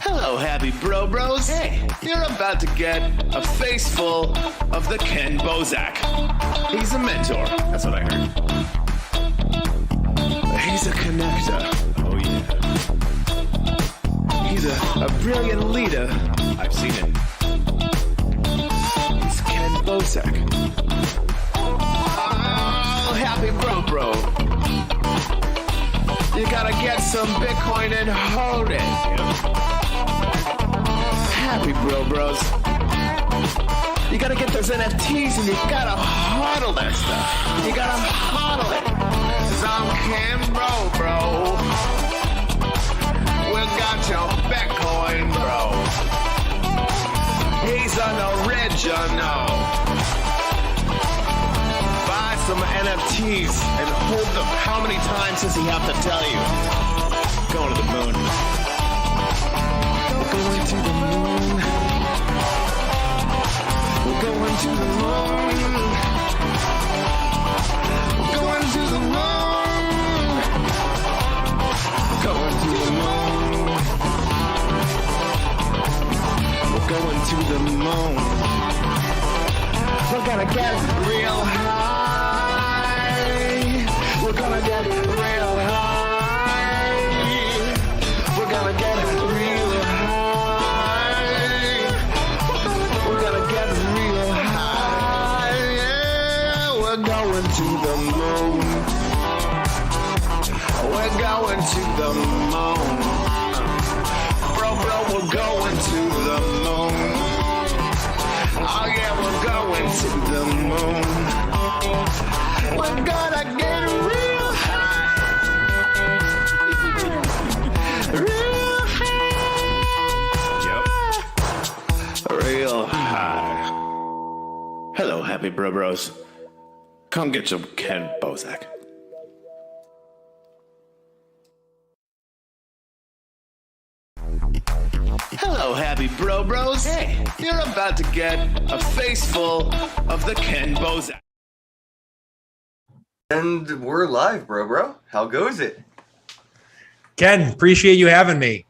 Hello, happy bros. Hey, you're about to get a face full of the Kenn Bosak. He's a mentor. That's what I heard. He's a connector. Oh, yeah. He's a brilliant leader. I've seen it. He's Kenn Bosak. Oh, happy bro. You gotta get some Bitcoin and hold it. Happy bros. You gotta get those NFTs and you gotta hodl that stuff. You gotta hodl it. Some Kenn bro. We got your Bitcoin, bro. He's an original. Buy some NFTs and hold them. How many times does he have to tell you? Going to the moon. We're going to the moon. We're going to the moon. We're going to the moon. Going to the moon. We're going to the moon. We're gonna get real high. We're gonna get real high. We're gonna get real high. We're gonna get real high. Yeah, we're going to the moon. We're going to the moon. Bro, we're going to the moon. Oh yeah, we're going to the moon. We're gonna get real high. Real high. Yep. Real high. Hello, happy bros. Come get some Kenn Bosak. Hello, happy bros. Hey, you're about to get a face full of the Kenn Bosak. And we're live, bro. How goes it? Ken, appreciate you having me.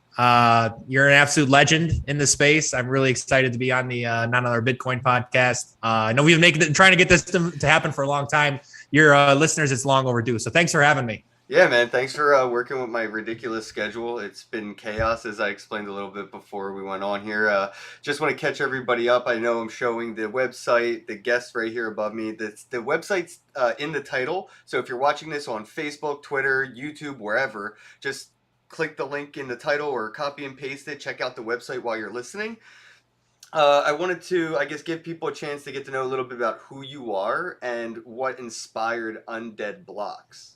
You're an absolute legend in the space. I'm really excited to be on the Not Another Bitcoin podcast. I know we've been trying to get this to happen for a long time. Your listeners, it's long overdue. So thanks for having me. Yeah, man. Thanks for working with my ridiculous schedule. It's been chaos, as I explained a little bit before we went on here. Just want to catch everybody up. I know I'm showing the website, the guests right here above me. The website's in the title. So if you're watching this on Facebook, Twitter, YouTube, wherever, just click the link in the title or copy and paste it. Check out the website while you're listening. I wanted to, give people a chance to get to know a little bit about who you are and what inspired Undead Blocks.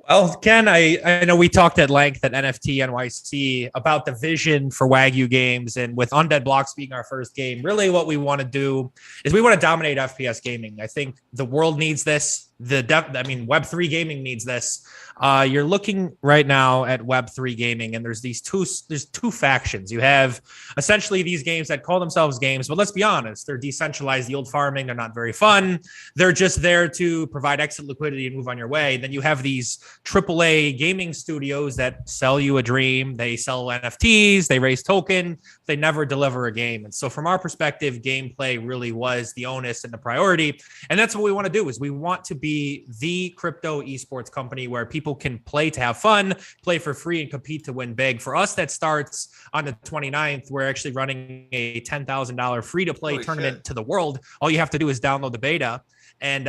Well, Ken, I know we talked at length at NFT NYC about the vision for Wagyu games, and with Undead Blocks being our first game, really what we want to do is we want to dominate FPS gaming. I think the world needs this. Web3 gaming needs this. You're looking right now at Web3 gaming, and there's two factions. You have essentially these games that call themselves games, but let's be honest, they're decentralized yield farming. They're not very fun. They're just there to provide exit liquidity and move on your way. Then you have these AAA gaming studios that sell you a dream. They sell NFTs, they raise token, they never deliver a game. And so from our perspective, gameplay really was the onus and the priority. And that's what we want to do is we want to be the crypto esports company where people can play to have fun, play for free, and compete to win big. For us, that starts on the 29th. We're actually running a $10,000 free-to-play tournament to the world. All you have to do is download the beta. And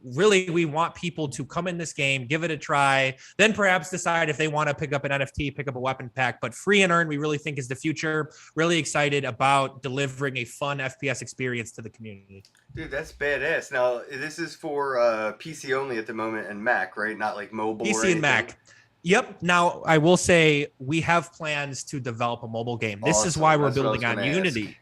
really, we want people to come in this game, give it a try, then perhaps decide if they want to pick up an NFT, pick up a weapon pack. But free and earn, we really think is the future. Really excited about delivering a fun FPS experience to the community. Dude, that's badass. Now, this is for PC only at the moment and Mac, right? Not like mobile PC and Mac. Yep. Now, I will say we have plans to develop a mobile game. This is why we're building on Unity.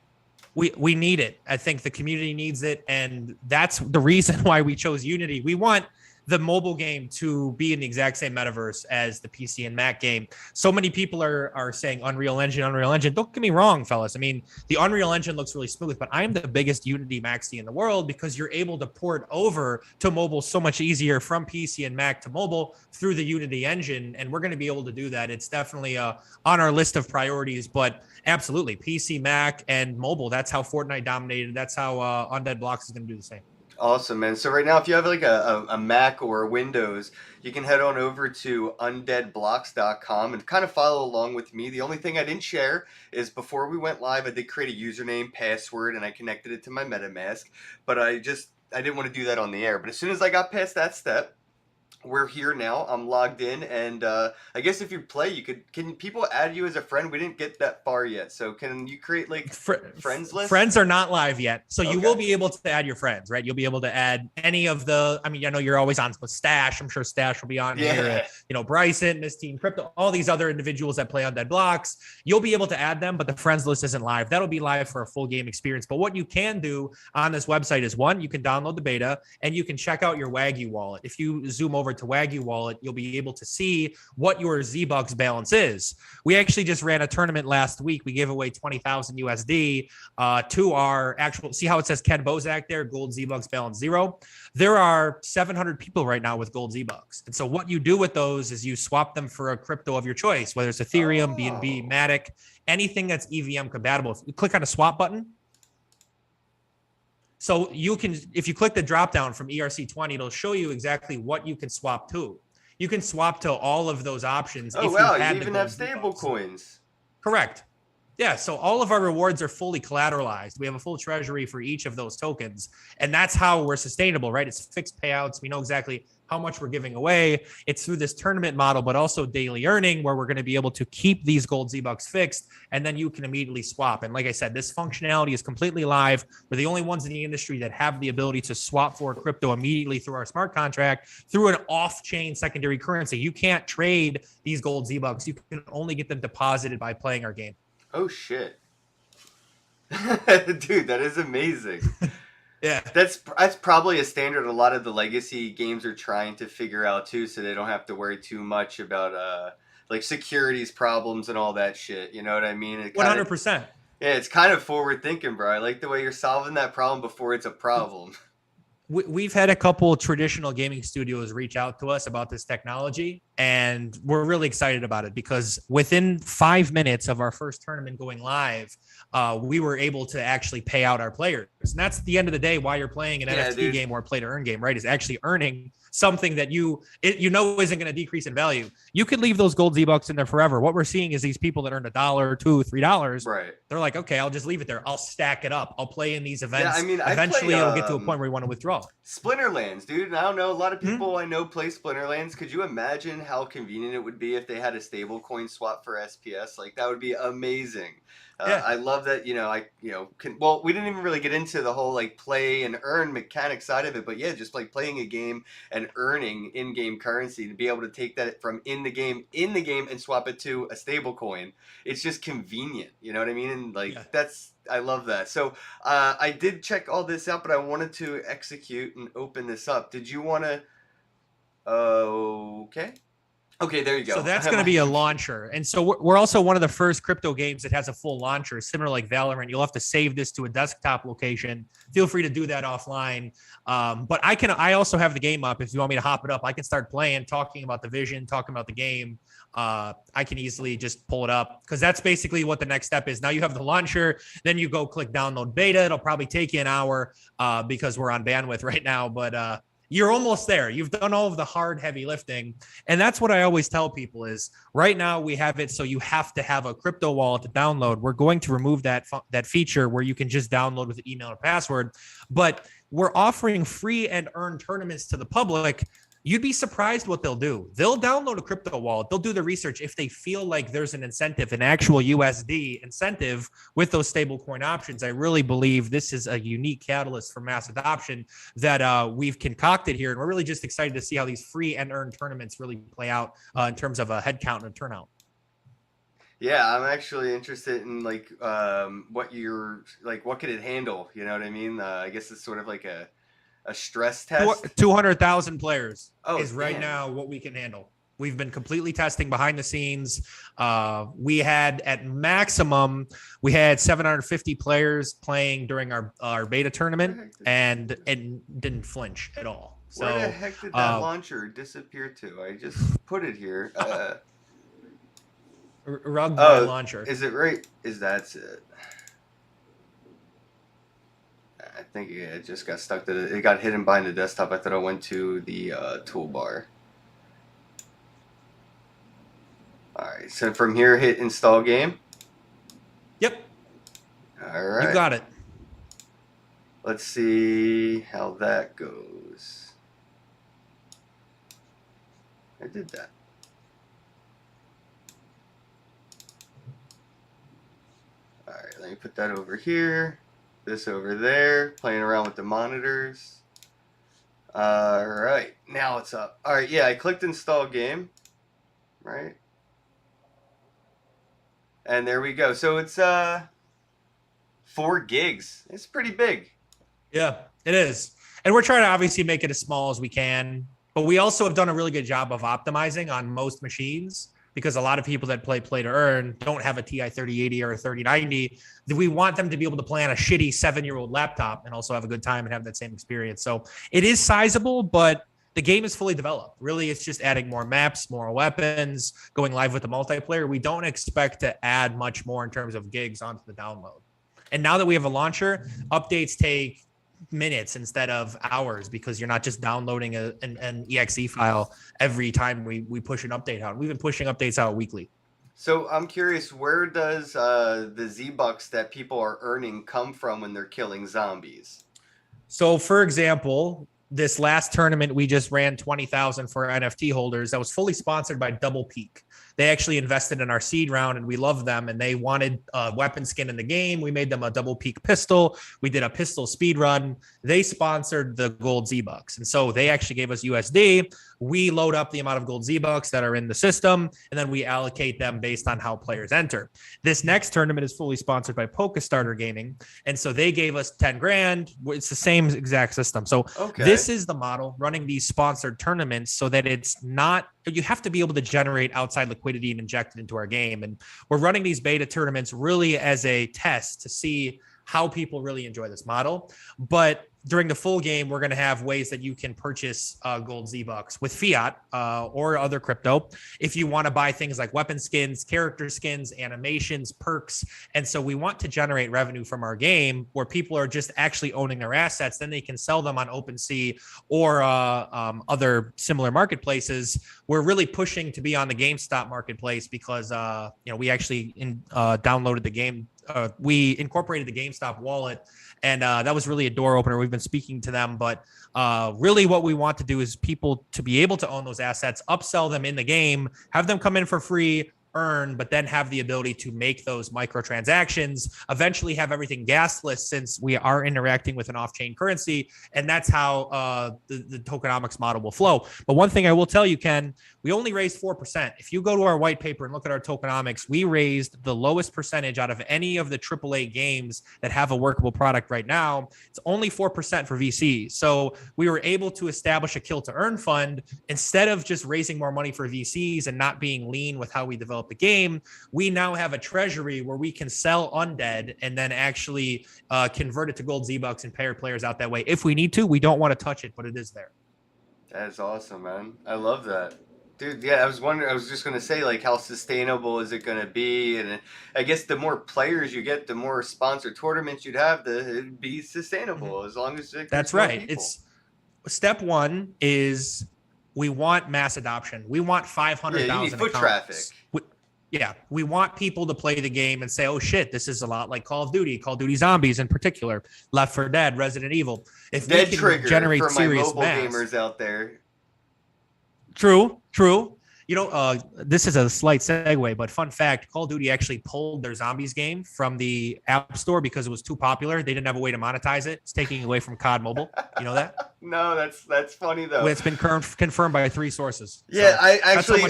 We need it. I think the community needs it. And that's the reason why we chose Unity. We want the mobile game to be in the exact same metaverse as the PC and Mac game. So many people are saying Unreal Engine, Unreal Engine. Don't get me wrong, fellas. I mean, the Unreal Engine looks really smooth, but I'm the biggest Unity maxi in the world because you're able to port over to mobile so much easier from PC and Mac to mobile through the Unity engine. And we're going to be able to do that. It's definitely on our list of priorities, but absolutely PC, Mac, and mobile. That's how Fortnite dominated. That's how Undead Blocks is going to do the same. Awesome, man. So right now, if you have like a Mac or a Windows, you can head on over to undeadblocks.com and kind of follow along with me. The only thing I didn't share is before we went live, I did create a username, password, and I connected it to my MetaMask. But I didn't want to do that on the air. But as soon as I got past that step, we're here now. I'm logged in, and I guess if you play, can people add you as a friend? We didn't get that far yet, so can you create like friends list? Friends are not live yet, so you Okay. will be able to add your friends, right? You'll be able to add any of the. I mean, I know you're always on with Stash. I'm sure Stash will be on here. You know, Bryson, Miss Team Crypto, all these other individuals that play on Dead Blocks. You'll be able to add them, but the friends list isn't live. That'll be live for a full game experience. But what you can do on this website is one, you can download the beta and you can check out your Wagyu wallet. If you zoom over to Wagyu wallet, you'll be able to see what your Z-Bucks balance is. We actually just ran a tournament last week. We gave away 20,000 USD to our actual, see how it says Kenn Bosak there, gold Z-Bucks balance 0. There are 700 people right now with gold Z-Bucks. And so what you do with those is you swap them for a crypto of your choice, whether it's Ethereum, BNB, Matic, anything that's EVM compatible. If you click on a swap button, so you can, if you click the drop down from ERC20, it'll show you exactly what you can swap to. You can swap to all of those options. Oh, wow. You even have stable coins. Correct. Yeah. So all of our rewards are fully collateralized. We have a full treasury for each of those tokens. And that's how we're sustainable, right? It's fixed payouts. We know exactly how much we're giving away. It's through this tournament model, but also daily earning, where we're going to be able to keep these gold Z-Bucks fixed, and then you can immediately swap. And like I said, this functionality is completely live. We're the only ones in the industry that have the ability to swap for crypto immediately through our smart contract through an off-chain secondary currency. You can't trade these gold Z-Bucks. You can only get them deposited by playing our game. Oh, shit. Dude, that is amazing. Yeah. That's probably a standard a lot of the legacy games are trying to figure out too, so they don't have to worry too much about like securities problems and all that shit. You know what I mean? 100%. Yeah, it's kind of forward thinking, bro. I like the way you're solving that problem before it's a problem. We've had a couple traditional gaming studios reach out to us about this technology, and we're really excited about it because within 5 minutes of our first tournament going live, we were able to actually pay out our players. And that's at the end of the day why you're playing an NFT game or a play to earn game, right? Is actually earning something that you know isn't going to decrease in value. You could leave those gold Z-Bucks in there forever. What we're seeing is these people that earned $1, $2, $3. Right. They're like, okay, I'll just leave it there. I'll stack it up. I'll play in these events. Yeah, I mean, eventually it'll get to a point where you want to withdraw. Splinterlands, dude. And I don't know. A lot of people I know play Splinterlands. Could you imagine how convenient it would be if they had a stable coin swap for SPS? Like, that would be amazing. Yeah. I love that, we didn't even really get into the whole like play and earn mechanic side of it, but yeah, just like playing a game and earning in-game currency to be able to take that from in the game and swap it to a stable coin. It's just convenient, you know what I mean? And like I love that. So I did check all this out, but I wanted to execute and open this up. Did you want to? Okay, there you go. So that's going to be a launcher. And so we're also one of the first crypto games that has a full launcher, similar like Valorant. You'll have to save this to a desktop location. Feel free to do that offline. But I also have the game up. If you want me to hop it up, I can start playing, talking about the vision, talking about the game. I can easily just pull it up because that's basically what the next step is. Now you have the launcher, then you go click download beta. It'll probably take you an hour because we're on bandwidth right now, but you're almost there. You've done all of the hard, heavy lifting. And that's what I always tell people is right now we have it. So you have to have a crypto wallet to download. We're going to remove that feature where you can just download with an email or password, but we're offering free and earn tournaments to the public. You'd be surprised what they'll do. They'll download a crypto wallet. They'll do the research if they feel like there's an incentive, an actual USD incentive with those stablecoin options. I really believe this is a unique catalyst for mass adoption that we've concocted here. And we're really just excited to see how these free and earned tournaments really play out in terms of a head count and a turnout. Yeah, I'm actually interested in like what could it handle? You know what I mean? I guess it's sort of like a stress test. 200,000 players is right damn. now what we can handle. We've been completely testing behind the scenes. We had at maximum, we had 750 players playing during our beta tournament and didn't flinch at all. So, where the heck did that launcher disappear to? I just put it here. Rug launcher. Is it right? That's it? I think it just got stuck to it got hidden behind the desktop. I thought I went to the toolbar. Alright, so from here hit install game. Yep. Alright. You got it. Let's see how that goes. I did that. Alright, let me put that over here. This over there. Playing around with the monitors. Alright, now it's up. Alright, yeah, I clicked install game. Right? And there we go. So it's 4 gigs. It's pretty big. Yeah, it is. And we're trying to obviously make it as small as we can. But we also have done a really good job of optimizing on most machines because a lot of people that play to earn don't have a TI 3080 or a 3090. We want them to be able to play on a shitty 7-year-old laptop and also have a good time and have that same experience. So it is sizable, but the game is fully developed. Really, it's just adding more maps, more weapons, going live with the multiplayer. We don't expect to add much more in terms of gigs onto the download. And now that we have a launcher, updates take minutes instead of hours because you're not just downloading an exe file every time we push an update out. We've been pushing updates out weekly. So I'm curious, where does the Z-Bucks that people are earning come from when they're killing zombies? So, for example, this last tournament, we just ran 20,000 for NFT holders. That was fully sponsored by Double Peak. They actually invested in our seed round and we love them. And they wanted a weapon skin in the game. We made them a Double Peak pistol. We did a pistol speed run. They sponsored the gold Z-Bucks. And so they actually gave us USD. We load up the amount of gold Z-Bucks that are in the system, and then we allocate them based on how players enter. This next tournament is fully sponsored by PokeStarter Gaming. And so they gave us 10 grand. It's the same exact system. So This is the model running these sponsored tournaments so that it's not, you have to be able to generate outside liquidity and inject it into our game. And we're running these beta tournaments really as a test to see how people really enjoy this model. But during the full game, we're going to have ways that you can purchase gold Z-Bucks with fiat or other crypto if you want to buy things like weapon skins, character skins, animations, perks. And so we want to generate revenue from our game where people are just actually owning their assets. Then they can sell them on OpenSea or other similar marketplaces. We're really pushing to be on the GameStop marketplace because we actually downloaded the game. We incorporated the GameStop wallet, and that was really a door opener. We've been speaking to them, but really what we want to do is people to be able to own those assets, upsell them in the game, have them come in for free, earn, but then have the ability to make those microtransactions, eventually have everything gasless since we are interacting with an off-chain currency. And that's how the tokenomics model will flow. But one thing I will tell you, Ken, we only raised 4%. If you go to our white paper and look at our tokenomics, we raised the lowest percentage out of any of the AAA games that have a workable product right now. It's only 4% for VCs. So we were able to establish a kill to earn fund instead of just raising more money for VCs and not being lean with how we develop the game. We now have a treasury where we can sell undead and then actually convert it to gold Z-Bucks and pay our players out that way. If we need to, we don't want to touch it, but it is there. That is awesome, man. I love that. Dude, yeah, I was just going to say, like, how sustainable is it going to be? And I guess the more players you get, the more sponsored tournaments you'd have, it'd be sustainable as long as it That's right. It's step one is we want mass adoption. We want 500,000 you need foot traffic. We want people to play the game and say, oh shit, this is a lot like Call of Duty Zombies in particular, Left 4 Dead, Resident Evil. If Dead we can Trigger generate for my serious mobile mass, gamers out there. True. This is a slight segue, but fun fact, Call of Duty actually pulled their zombies game from the App Store because it was too popular. They didn't have a way to monetize it. It's taking away from COD Mobile. You know that? No, that's funny though. Well, it's been confirmed by 3 sources. Yeah, So I actually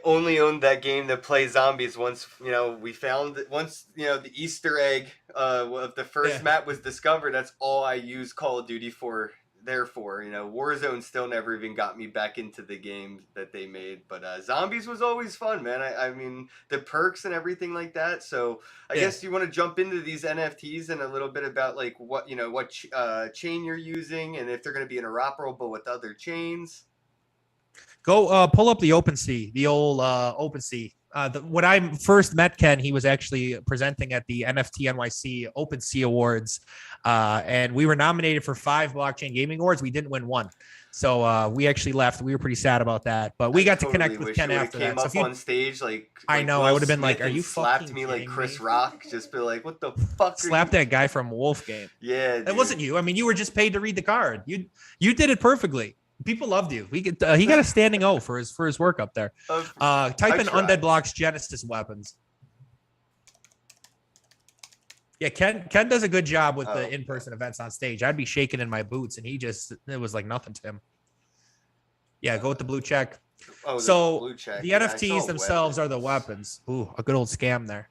only owned that game to play zombies once, we found once, the Easter egg of the first map was discovered. That's all I used Call of Duty for. Therefore, Warzone still never even got me back into the game that they made. But zombies was always fun, man. I mean, the perks and everything like that. So I guess you want to jump into these NFTs and a little bit about like what chain you're using and if they're going to be interoperable with other chains. Go pull up the OpenSea, the old OpenSea. When I first met Ken, he was actually presenting at the NFT NYC OpenSea Awards, and we were nominated for 5 blockchain gaming awards. We didn't win one, so we actually left. We were pretty sad about that, but we got to connect with Ken after that. Came up on stage, I know, I would have been like, "Are you slapped me like Chris Rock?" Just be like, "What the fuck?" Slap that guy from Wolf Game. Yeah, it wasn't you. I mean, you were just paid to read the card. You did it perfectly. People loved you. He got a standing O for his work up there. Type in Undead Blocks Genesis weapons. Yeah, Ken does a good job with the in-person events on stage. I'd be shaking in my boots, and it was like nothing to him. Yeah, go with the blue check. Oh, so the blue check. The NFTs themselves are the weapons. Ooh, a good old scam there.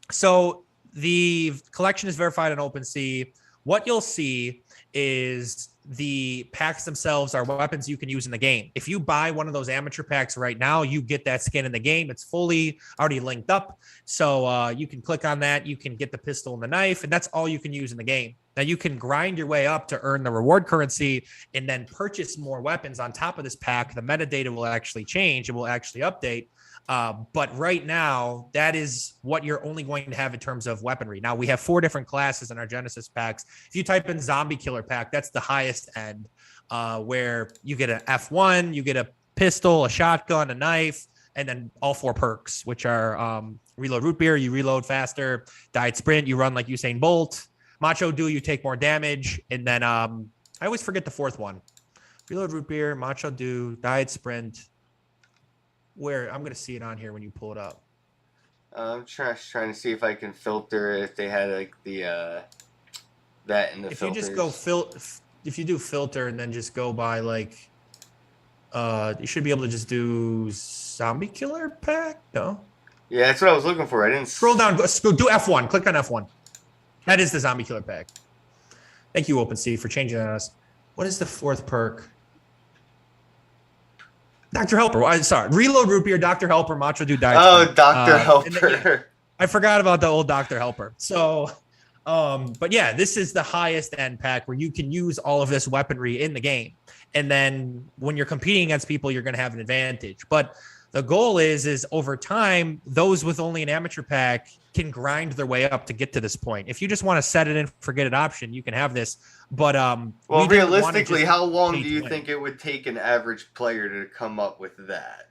So the collection is verified on OpenSea. What you'll see is the packs themselves are weapons you can use in the game. If you buy one of those amateur packs right now, you get that skin in the game. It's fully already linked up. So you can click on that. You can get the pistol and the knife, and that's all you can use in the game. Now you can grind your way up to earn the reward currency and then purchase more weapons on top of this pack. The metadata will actually change. It will actually update. But right now, that is what you're only going to have in terms of weaponry. Now, we have 4 different classes in our Genesis packs. If you type in Zombie Killer Pack, that's the highest end, where you get an F1, you get a pistol, a shotgun, a knife, and then all 4 perks, which are Reload Root Beer, you reload faster, Diet Sprint, you run like Usain Bolt, Macho Do, you take more damage, and then I always forget the 4th one. Reload Root Beer, Macho Do, Diet Sprint. Where I'm going to see it on here when you pull it up. I'm trying to see if I can filter if they had like the that in the filters. If you just go if you do filter and then just go by like you should be able to just do Zombie Killer Pack. No. Yeah, that's what I was looking for. I didn't scroll down. Go do F1. Click on F1. That is the Zombie Killer Pack. Thank you, OpenSea, for changing that on us. What is the 4th perk? Dr. Helper. Sorry. Reload Root Beer, Dr. Helper, Macho Dude Diet. Oh, Dr. Helper. I forgot about the old Dr. Helper. So, but yeah, this is the highest end pack where you can use all of this weaponry in the game. And then when you're competing against people, you're going to have an advantage. But the goal is over time, those with only an amateur pack can grind their way up to get to this point. If you just want to set it and forget it option, you can have this. But well, realistically, how long do you think it would take an average player to come up with that?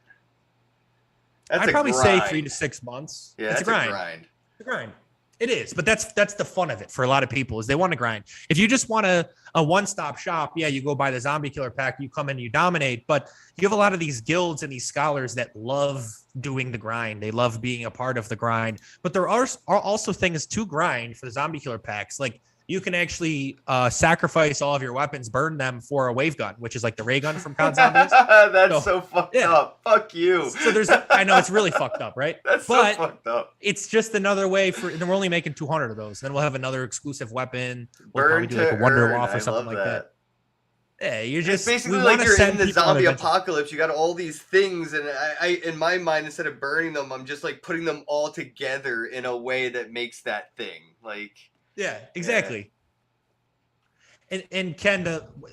I'd probably say 3 to 6 months. Yeah, it's a grind. It's a grind. It is, but that's the fun of it for a lot of people is they want to grind. If you just want a one-stop shop, yeah, you go buy the Zombie Killer Pack, you come in, you dominate. But you have a lot of these guilds and these scholars that love doing the grind. They love being a part of the grind. But there are also things to grind for the Zombie Killer Packs. Like you can actually sacrifice all of your weapons, burn them for a wave gun, which is like the ray gun from COD Zombies. That's so fucked up. Fuck you. So I know it's really fucked up, right? That's so fucked up. It's just another way and we're only making 200 of those. Then we'll have another exclusive weapon. We'll probably do like a Wonder Waff or something like that. Yeah, you're just it's basically like you're in the zombie apocalypse. You got all these things, and I in my mind, instead of burning them, I'm just like putting them all together in a way that makes that thing like. Yeah, exactly. Yeah. And Ken,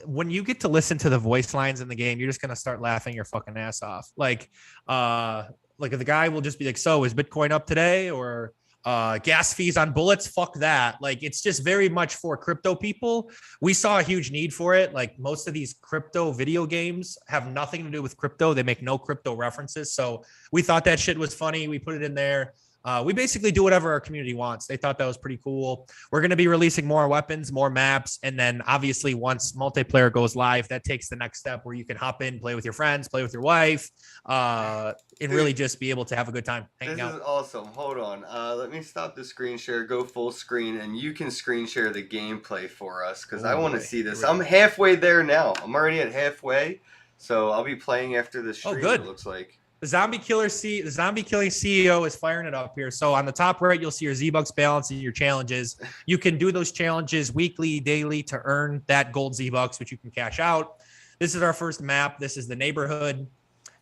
when you get to listen to the voice lines in the game, you're just gonna start laughing your fucking ass off. Like the guy will just be like, "So is Bitcoin up today?" Or gas fees on bullets? Fuck that. Like it's just very much for crypto people. We saw a huge need for it. Like most of these crypto video games have nothing to do with crypto. They make no crypto references. So we thought that shit was funny. We put it in there. We basically do whatever our community wants. They thought that was pretty cool. We're going to be releasing more weapons, more maps. And then obviously once multiplayer goes live, that takes the next step where you can hop in, play with your friends, play with your wife, and really just be able to have a good time hanging out. This is awesome. Hold on. Let me stop the screen share, go full screen, and you can screen share the gameplay for us because I want to see this. I'm halfway there now. I'm already at halfway. So I'll be playing after the stream, good. It looks like. The zombie killing CEO is firing it up here. So on the top right, you'll see your Z-Bucks balance and your challenges. You can do those challenges weekly, daily to earn that gold Z-Bucks, which you can cash out. This is our first map. This is the neighborhood.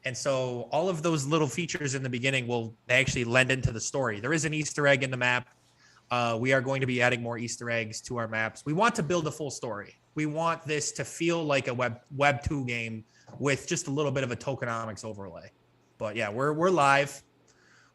And so all of those little features in the beginning will actually lend into the story. There is an Easter egg in the map. We are going to be adding more Easter eggs to our maps. We want to build a full story. We want this to feel like a Web 2 game with just a little bit of a tokenomics overlay. But yeah, we're live.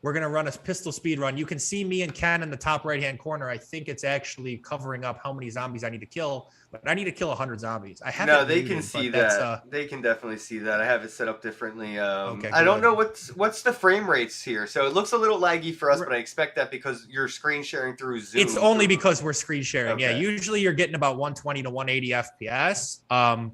We're going to run a pistol speed run. You can see me and Kenn in the top right-hand corner. I think it's actually covering up how many zombies I need to kill, but I need to kill 100 zombies. I haven't. No, they can see that. They can definitely see that. I have it set up differently. Okay, I don't know what's the frame rates here. So it looks a little laggy for us, but I expect that because you're screen sharing through Zoom. It's only because we're screen sharing. Okay. Yeah, usually you're getting about 120 to 180 FPS.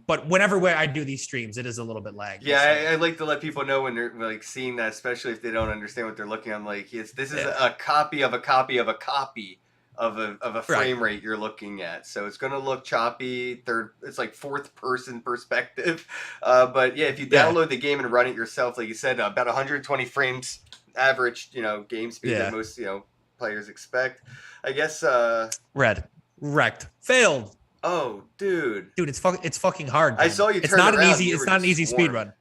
But whenever I do these streams, it is a little bit laggy. Yeah, so. I like to let people know when they're like seeing that, especially if they don't understand what they're looking at. I'm like, this is a copy of a copy of a copy of a frame rate you're looking at, so it's going to look choppy. It's like fourth person perspective, but yeah, if you download the game and run it yourself, like you said, about 120 frames average, game speed that most players expect. I guess wrecked, failed. Oh, dude, it's fucking hard. Man. I saw you. It's not an easy speed run.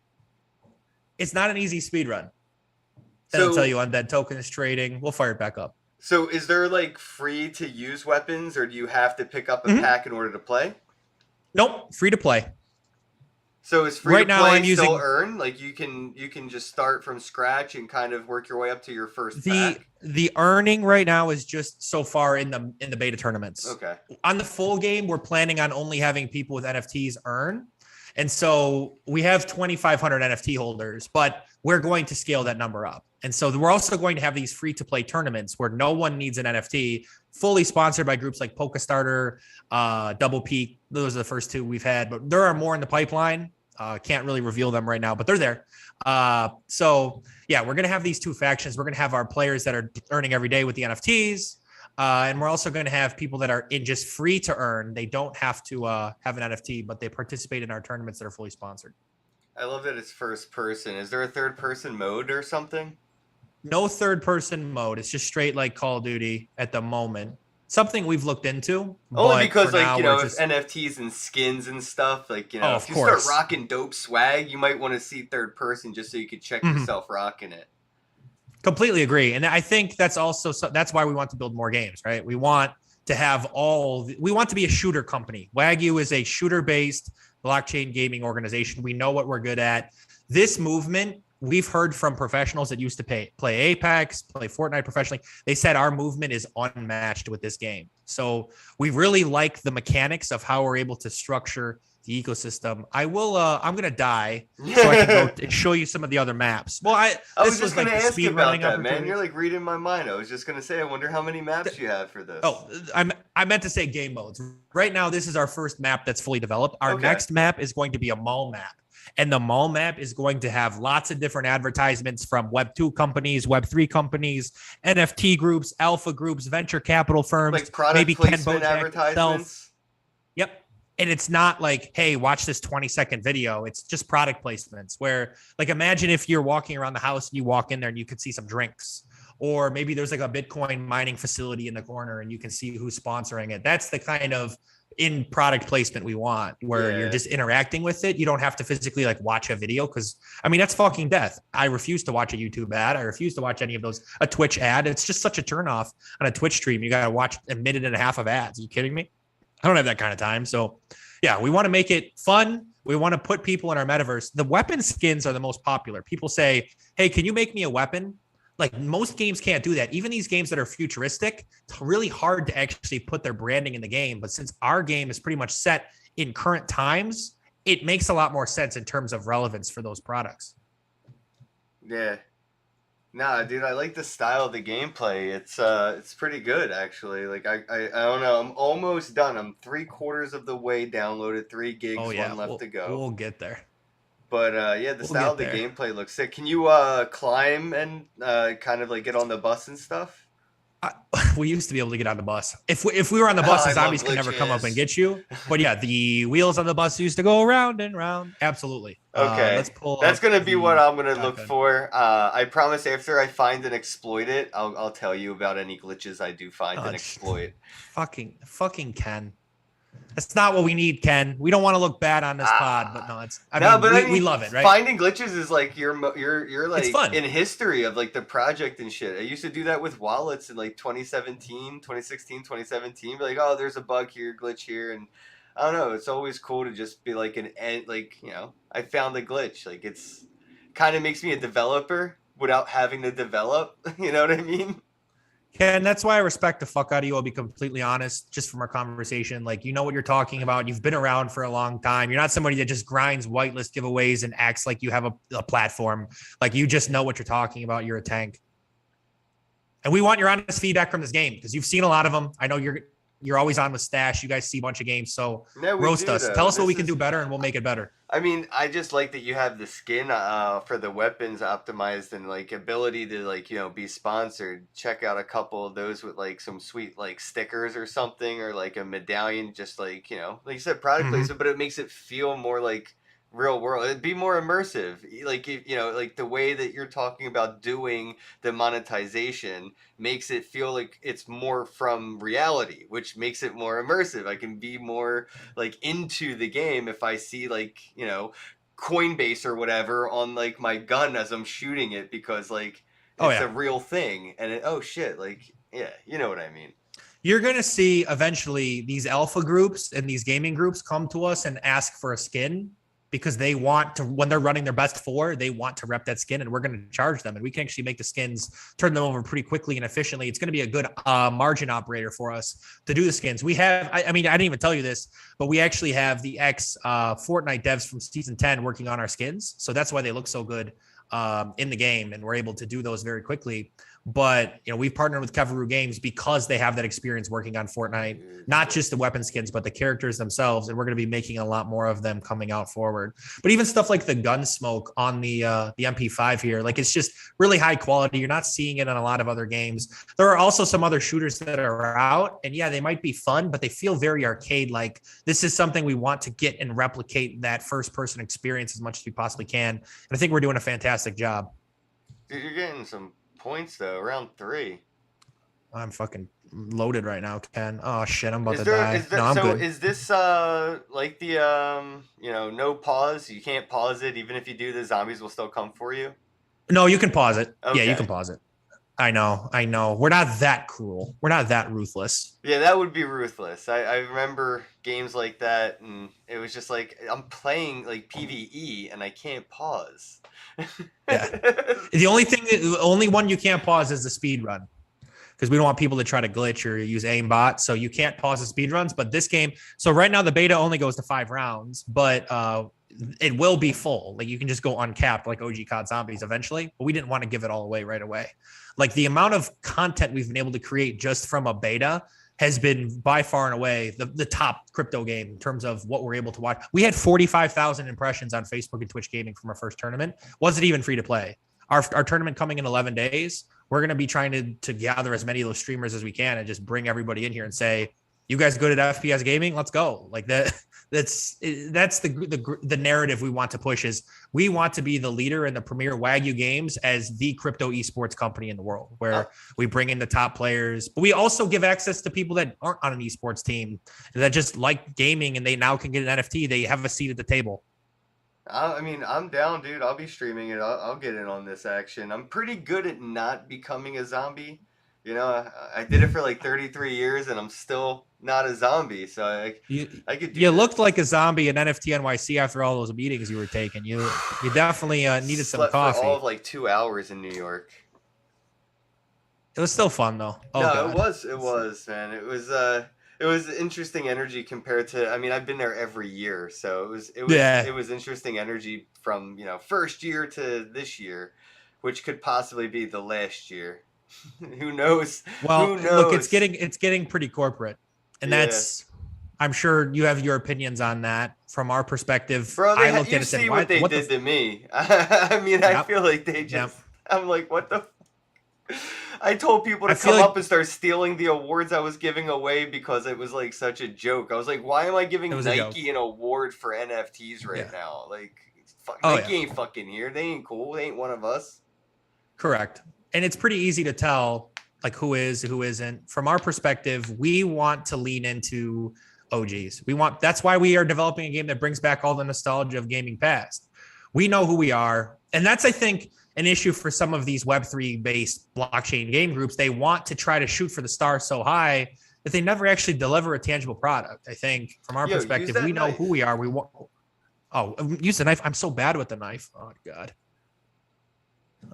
It's not an easy speed run. I'll tell you on that tokens trading. We'll fire it back up. So is there like free to use weapons, or do you have to pick up a pack in order to play? Nope, free to play. So is free to play still earn? Like you can just start from scratch and kind of work your way up to your first pack? The earning right now is just so far in the beta tournaments. Okay. On the full game, we're planning on only having people with NFTs earn. And so we have 2,500 NFT holders, but we're going to scale that number up. And so we're also going to have these free to play tournaments where no one needs an NFT, fully sponsored by groups like Polkastarter, Double Peak. Those are the first two we've had, but there are more in the pipeline. Can't really reveal them right now, but they're there. So yeah, we're going to have these two factions. We're going to have our players that are earning every day with the NFTs. And we're also going to have people that are in just free to earn. They don't have to have an NFT, but they participate in our tournaments that are fully sponsored. I love that it's first person. Is there a third person mode or something? No third person mode. It's just straight like Call of Duty at the moment. Something we've looked into. Only because if NFTs and skins and stuff, if you start rocking dope swag, you might want to see third person just so you could check yourself rocking it. Completely agree. And I think that's why we want to build more games, right? We want to be a shooter company. Wagyu is a shooter-based blockchain gaming organization. We know what we're good at. This movement, we've heard from professionals that used to play Apex, play Fortnite professionally. They said our movement is unmatched with this game. So we really like the mechanics of how we're able to structure the ecosystem. I'm going to die so I can go and show you some of the other maps. Well, I was just going to ask you about that, man. You're like reading my mind. I was just going to say, I wonder how many maps you have for this. Oh, I meant to say game modes. Right now, this is our first map that's fully developed. Our next map is going to be a mall map. And the mall map is going to have lots of different advertisements from Web 2 companies, Web 3 companies, NFT groups, alpha groups, venture capital firms, like product maybe placement advertisements. Yep. And it's not like, hey, watch this 20-second video. It's just product placements where, like, imagine if you're walking around the house and you walk in there and you could see some drinks. Or maybe there's like a Bitcoin mining facility in the corner and you can see who's sponsoring it. That's the kind of in product placement we want, where you're just interacting with it. You don't have to physically like watch a video, because I mean, that's fucking death. I refuse to watch a YouTube ad. I refuse to watch any of those, a Twitch ad. It's just such a turnoff on a Twitch stream. You got to watch a minute and a half of ads. Are you kidding me? I don't have that kind of time. So yeah, we want to make it fun. We want to put people in our metaverse. The weapon skins are the most popular. People say, hey, can you make me a weapon? Like, most games can't do that. Even these games that are futuristic, it's really hard to actually put their branding in the game. But since our game is pretty much set in current times, it makes a lot more sense in terms of relevance for those products. Yeah. Nah, dude, I like the style of the gameplay. It's pretty good actually. Like I don't know. I'm almost done. I'm 3/4 of the way downloaded. 3 gigs, Oh yeah, one left to go. we'll get there. But yeah, the We'll style get of the there. gameplay looks sick. Can you climb and kind of like get on the bus and stuff? I, we used to be able to get on the bus. If we were on the bus, I the love zombies could never come up and glitches. get you. But yeah, the wheels on the bus used to go round and round. Absolutely. Let's Okay, pull that's up gonna be what the I'm gonna look shotgun. for. I promise after I find and exploit it, I'll tell you about any glitches I do find Oh, and exploit. fucking Ken. That's not what we need, Ken. We don't want to look bad on this pod, but Ah. no, it's. I No, mean, but I we mean, love it, right? finding glitches is like you're It's like fun. in history of like the project and shit. I used to do that with wallets in like 2017, 2016, 2017. Be like, oh, there's a bug here, glitch here, and I don't know. It's always cool to just be like an end, like I found a glitch. Like it's kind of makes me a developer without having to develop. You know what I mean? Ken, that's why I respect the fuck out of you. I'll be completely honest, just from our conversation. Like, you know what you're talking about. You've been around for a long time. You're not somebody that just grinds whitelist giveaways and acts like you have a platform. Like, you just know what you're talking about. You're a tank. And we want your honest feedback from this game because you've seen a lot of them. I know you're always on with Stash. You guys see a bunch of games. So No, we roast do us. Tell though. us what This we can is do better and we'll make it better. I mean, I just like that you have the skin for the weapons optimized and like ability to like, be sponsored. Check out a couple of those with like some sweet like stickers or something or like a medallion just like, like you said product Mm-hmm. placement, but it makes it feel more like real world. It'd be more immersive. Like like the way that you're talking about doing the monetization makes it feel like it's more from reality, which makes it more immersive. I can be more like into the game if I see like Coinbase or whatever on like my gun as I'm shooting it because like Oh, it's a yeah. real thing and oh shit, like yeah, you know what I mean. You're going to see eventually these alpha groups and these gaming groups come to us and ask for a skin because they want to, when they're running their best four, they want to rep that skin and we're going to charge them. And we can actually make the skins, turn them over pretty quickly and efficiently. It's going to be a good margin operator for us to do the skins. We have, I mean, I didn't even tell you this, but we actually have the ex Fortnite devs from season 10 working on our skins. So that's why they look so good in the game. And we're able to do those very quickly. But we've partnered with Keveroo Games because they have that experience working on Fortnite, not just the weapon skins, but the characters themselves. And we're going to be making a lot more of them coming out forward. But even stuff like the gun smoke on the MP5 here, like it's just really high quality. You're not seeing it on a lot of other games. There are also some other shooters that are out, and yeah, they might be fun, but they feel very arcade. Like this is something we want to get and replicate that first person experience as much as we possibly can. And I think we're doing a fantastic job. Dude, you're getting some points though, round 3. I'm fucking loaded right now, Ken. Oh shit, I'm about Is to there die. is there No, I'm so good. is this like the no pause, you can't pause it even if you do, the zombies will still come for you? No, you can pause it. Yeah, you Okay. can pause it. I know. We're not that cruel. We're not that ruthless. Yeah, that would be ruthless. I remember games like that, and it was just like I'm playing like PvE and I can't pause. Yeah. The only one you can't pause is the speed run because we don't want people to try to glitch or use aimbot. So you can't pause the speed runs. But this game, so right now the beta only goes to 5 rounds, but it will be full. Like you can just go uncapped like OG COD Zombies eventually. But we didn't want to give it all away right away. Like the amount of content we've been able to create just from a beta has been by far and away the top crypto game in terms of what we're able to watch. We had 45,000 impressions on Facebook and Twitch Gaming from our first tournament. Wasn't even free to play. Our tournament coming in 11 days. We're going to be trying to gather as many of those streamers as we can and just bring everybody in here and say, you guys good at FPS gaming? Let's go. Like that's the narrative we want to push is we want to be the leader in the premier Wagyu games as the crypto esports company in the world where we bring in the top players, but we also give access to people that aren't on an esports team that just like gaming and they now can get an NFT. They have a seat at the table. I mean, I'm down, dude. I'll be streaming it. I'll get in on this action. I'm pretty good at not becoming a zombie. I did it for like 33 years and I'm still not a zombie. So I could do You this. looked like a zombie in NFT NYC after all those meetings you were taking. You definitely needed some Slept coffee. for all of like 2 hours in New York. It was still fun though. Oh No, God. it was, man. It was interesting energy compared to, I mean, I've been there every year, so Yeah. it was interesting energy from, first year to this year. which could possibly be the last year. Who knows? Well, Who look, knows? it's getting pretty corporate, and Yeah. that's. I'm sure you have your opinions on that. From our perspective, Bro, I looked at it you and said, see "Why? what they What did the?" to me. I mean, I Yep, feel like they yep. just. I'm like, what the. I told people I to feel come like up and start stealing the awards I was giving away because it was like such a joke. I was like, why am I it giving was a joke. Nike an award for NFTs right Yeah. now? Like, fuck, Oh yeah. Nike ain't fucking here. They ain't cool. They ain't one of us. Correct. And it's pretty easy to tell like who is, who isn't. From our perspective, we want to lean into OGs. That's why we are developing a game that brings back all the nostalgia of gaming past. We know who we are. And that's, I think, an issue for some of these Web3 based blockchain game groups. They want to try to shoot for the stars so high that they never actually deliver a tangible product. I think from our Yo, use perspective, that we know knife. who we are. We want, oh, use the knife. I'm so bad with the knife. Oh, God.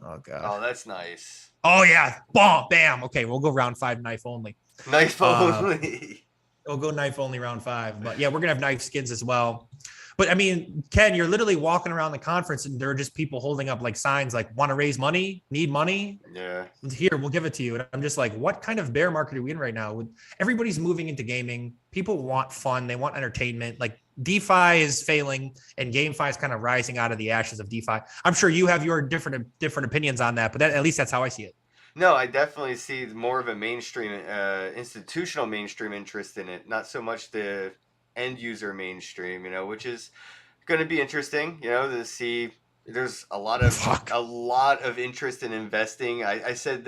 Oh, God. Oh, that's nice. Oh yeah, bam, bam. Okay, we'll go round 5 knife only. Knife only. We'll go knife only round 5. But yeah, we're gonna have knife skins as well. But I mean, Ken, you're literally walking around the conference and there are just people holding up like signs like want to raise money, need money. Yeah. Here, we'll give it to you. And I'm just like, what kind of bear market are we in right now? Everybody's moving into gaming. People want fun, they want entertainment. Like DeFi is failing and GameFi is kind of rising out of the ashes of DeFi. I'm sure you have your different opinions on that, but at least that's how I see it. No, I definitely see more of a mainstream, institutional mainstream interest in it. Not so much the end user mainstream, which is going to be interesting, to see. There's a lot of interest in investing. I said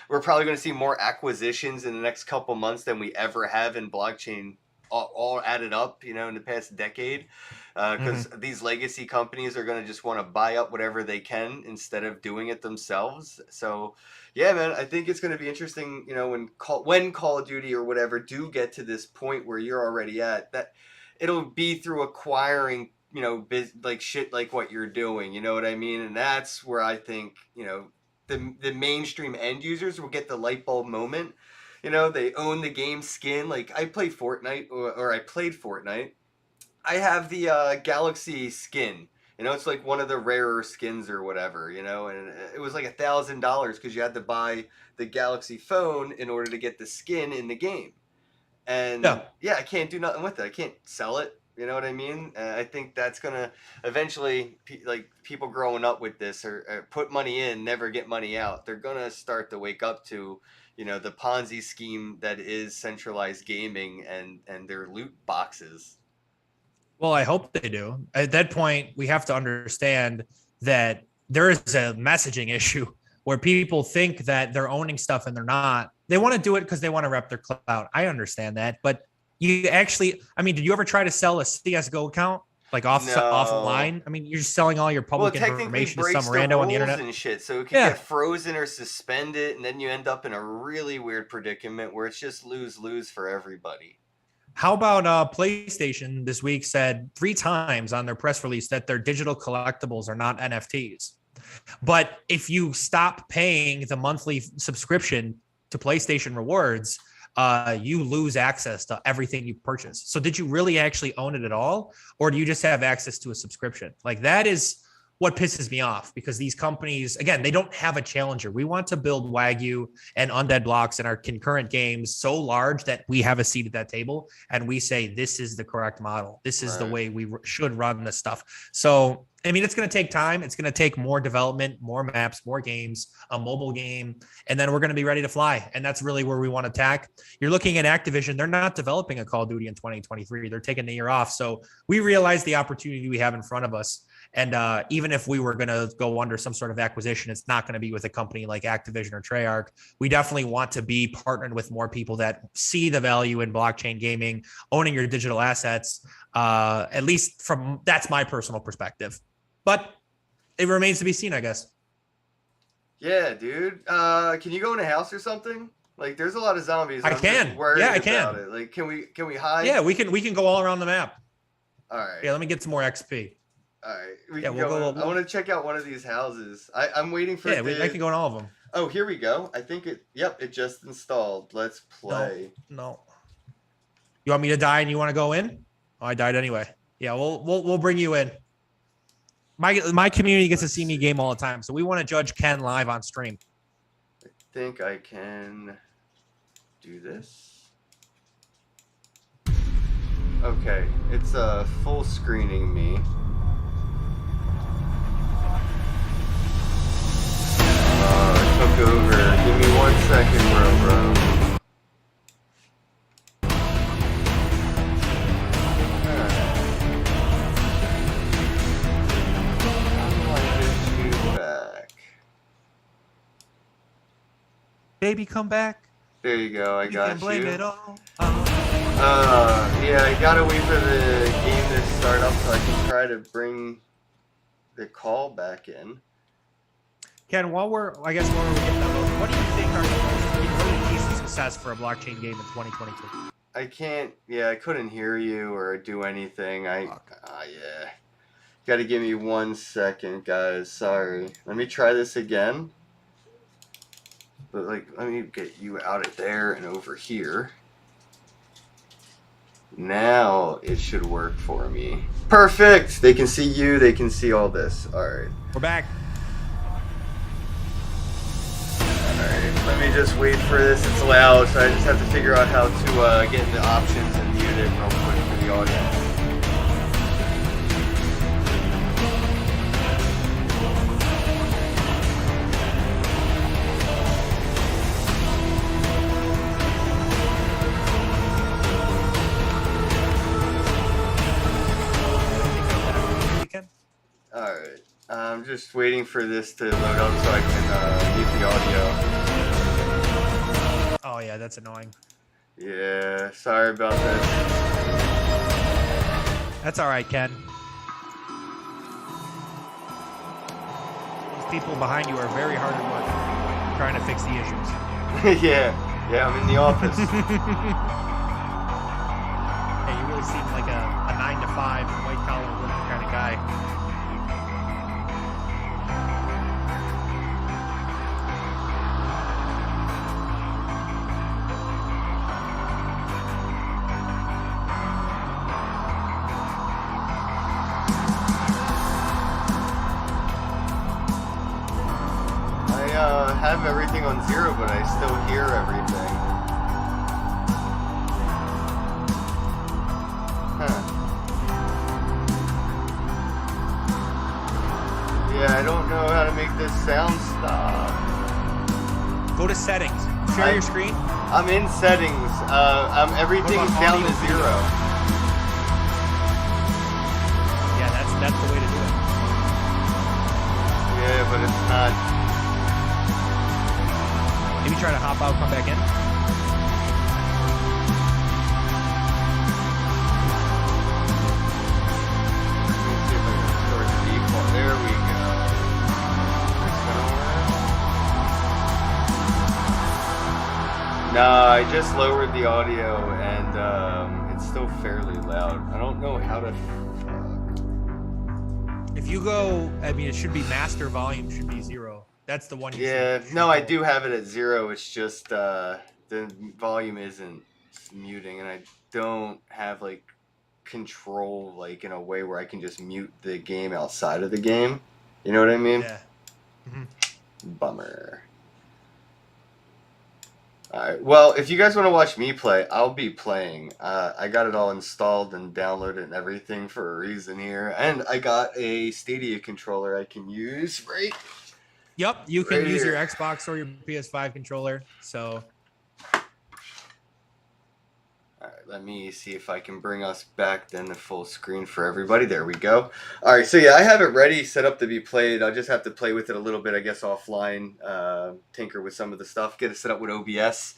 we're probably going to see more acquisitions in the next couple months than we ever have in blockchain, all added up, in the past decade, because these legacy companies are going to just want to buy up whatever they can instead of doing it themselves. So, yeah, man, I think it's going to be interesting, when Call of Duty or whatever do get to this point where you're already at, that it'll be through acquiring, like shit like what you're doing, you know what I mean? And that's where I think, the mainstream end users will get the light bulb moment. They own the game skin. Like, I play Fortnite, or I played Fortnite. I have the Galaxy skin. It's like one of the rarer skins or whatever, and it was like $1,000 because you had to buy the Galaxy phone in order to get the skin in the game. And yeah, I can't do nothing with it. I can't sell it. You know what I mean? I think that's going to eventually, like people growing up with this or put money in, never get money out. They're going to start to wake up to, the Ponzi scheme that is centralized gaming and their loot boxes. Well, I hope they do. At that point, we have to understand that there is a messaging issue where people think that they're owning stuff and they're not. They want to do it because they want to rep their clout. I understand that. But you actually, I mean, did you ever try to sell a CSGO account? Like offline? I mean, you're just selling all your public information to some rando on the internet. And shit, so it can get frozen or suspended, and then you end up in a really weird predicament where it's just lose-lose for everybody. How about PlayStation this week said 3 times on their press release that their digital collectibles are not NFTs. But if you stop paying the monthly subscription to PlayStation Rewards, you lose access to everything you purchase. So did you really actually own it at all? Or do you just have access to a subscription? Like, that is what pisses me off, because these companies, again, they don't have a challenger. We want to build Wagyu and Undead Blocks and our concurrent games so large that we have a seat at that table and we say, this is the correct model. This is the way we should run this stuff. So, I mean, it's going to take time. It's going to take more development, more maps, more games, a mobile game, and then we're going to be ready to fly. And that's really where we want to attack. You're looking at Activision. They're not developing a Call of Duty in 2023. They're taking the year off. So we realize the opportunity we have in front of us. And even if we were going to go under some sort of acquisition, it's not going to be with a company like Activision or Treyarch. We definitely want to be partnered with more people that see the value in blockchain gaming, owning your digital assets, at least that's my personal perspective. But it remains to be seen, I guess. Yeah, dude. Can you go in a house or something? Like, there's a lot of zombies. I can. Yeah, I can. It. Like, can we hide? Yeah, we can go all around the map. All right. Yeah, let me get some more XP. All right. I want to check out one of these houses. I'm waiting for. Yeah, I can go in all of them. Oh, here we go. I think it. Yep, it just installed. Let's play. No. You want me to die and you want to go in? Oh, I died anyway. Yeah, we'll bring you in. My community gets to see me game all the time, so we want to judge Kenn live on stream. I think I can do this. Okay, it's full screening me. Took over. Give me 1 second, bro. Baby, come back. There you go. I got you. Can blame it all. Yeah, I gotta wait for the game to start up so I can try to bring the call back in. Ken, while we're getting that loaded, what do you think are the most keys to success for a blockchain game in 2022? I couldn't hear you or do anything. Yeah. Gotta give me 1 second, guys. Sorry. Let me try this again. But, let me get you out of there and over here. Now it should work for me. Perfect! They can see you, they can see all this. Alright. We're back. Alright, let me just wait for this. It's loud, so I just have to figure out how to get into options and mute it real quick for the audience. Alright, I'm just waiting for this to load up so I can mute the audio. Oh yeah, that's annoying. Yeah, sorry about this. That's all right, Ken. Those people behind you are very hard at work trying to fix the issues. yeah, I'm in the office. Hey, you really seem like a 9 to 5 white collar working kind of guy. I have everything on 0, but I still hear everything. Huh. Yeah, I don't know how to make this sound stop. Go to settings. Share your screen. I'm in settings. Everything's down to 0. Yeah, that's the way to do it. Yeah, but it's not. Maybe try to hop out, come back in. Let's see if I can restore the default. There we go. Nah, I just lowered the audio and it's still fairly loud. I don't know how to. If you go, it should be master volume, should be 0. That's the one. I do have it at 0. It's just the volume isn't muting, and I don't have control in a way where I can just mute the game outside of the game. You know what I mean? Yeah. Mm-hmm. Bummer. Alright, well, if you guys want to watch me play, I'll be playing. I got it all installed and downloaded and everything for a reason here. And I got a Stadia controller I can use, right? Yep, you can Right use here. your Xbox or your PS5 controller. So, Alright, let me see if I can bring us back then to full screen for everybody. There we go. Alright, so yeah, I have it ready, set up to be played. I'll just have to play with it a little bit, I guess, offline. Tinker with some of the stuff, get it set up with OBS.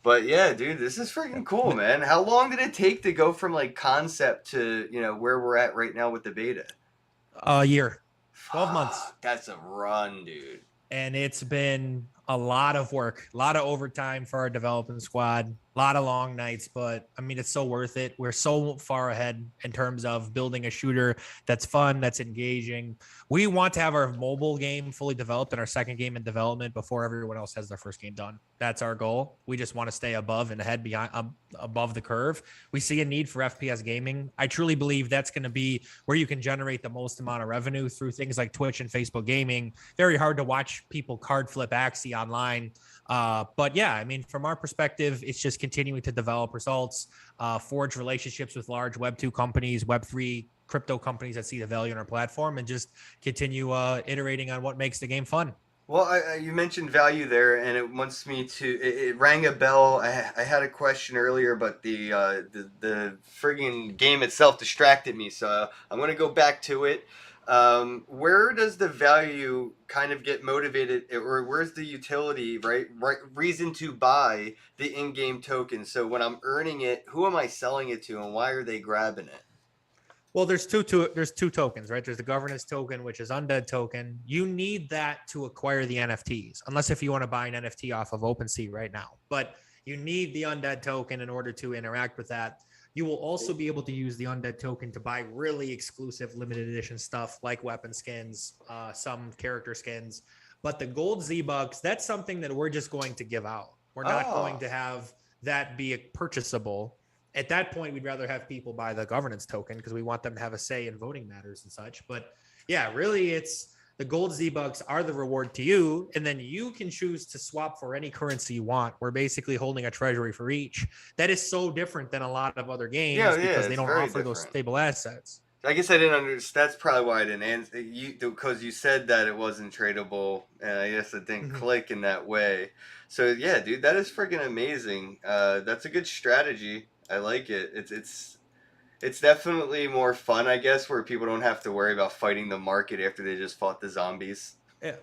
But yeah, dude, this is freaking cool, man. How long did it take to go from concept to, where we're at right now with the beta? a year, 12 months. That's a run, dude. And it's been a lot of work, a lot of overtime for our development squad, a A lot of long nights, but I mean, it's so worth it. We're so far ahead in terms of building a shooter that's fun, that's engaging. We want to have our mobile game fully developed and our second game in development before everyone else has their first game done. That's our goal. We just want to stay above and ahead behind above the curve. We see a need for FPS gaming. I truly believe that's going to be where you can generate the most amount of revenue through things like Twitch and Facebook gaming. Very hard to watch people card flip Axie online. But yeah, I mean, from our perspective, it's just continuing to develop results, forge relationships with large Web2 companies, Web3 crypto companies that see the value in our platform, and just continue iterating on what makes the game fun. Well, you mentioned value there, and it wants me to. It rang a bell. I had a question earlier, but the friggin' game itself distracted me, so I'm gonna go back to it. Where does the value kind of get motivated, or where's the utility, right? Reason to buy the in-game token. So when I'm earning it, who am I selling it to, and why are they grabbing it? Well, there's two tokens, right? There's the governance token, which is undead token. You need that to acquire the NFTs, unless if you want to buy an NFT off of OpenSea right now. But you need the undead token in order to interact with that. You will also be able to use the undead token to buy really exclusive limited edition stuff like weapon skins, some character skins. But the gold Z-Bucks, that's something that we're just going to give out. We're not going to have that be purchasable. At that point, we'd rather have people buy the governance token because we want them to have a say in voting matters and such. But yeah, really, it's the gold Z-Bucks are the reward to you, and then you can choose to swap for any currency you want. We're basically holding a treasury for each. That is so different than a lot of other games because they don't offer those stable assets. I guess I didn't understand. That's probably why I didn't answer you, because you said that it wasn't tradable, and I guess it didn't click in that way. So yeah, dude, that is freaking amazing. That's a good strategy. I like it. It's definitely more fun, I guess, where people don't have to worry about fighting the market after they just fought the zombies. Yeah,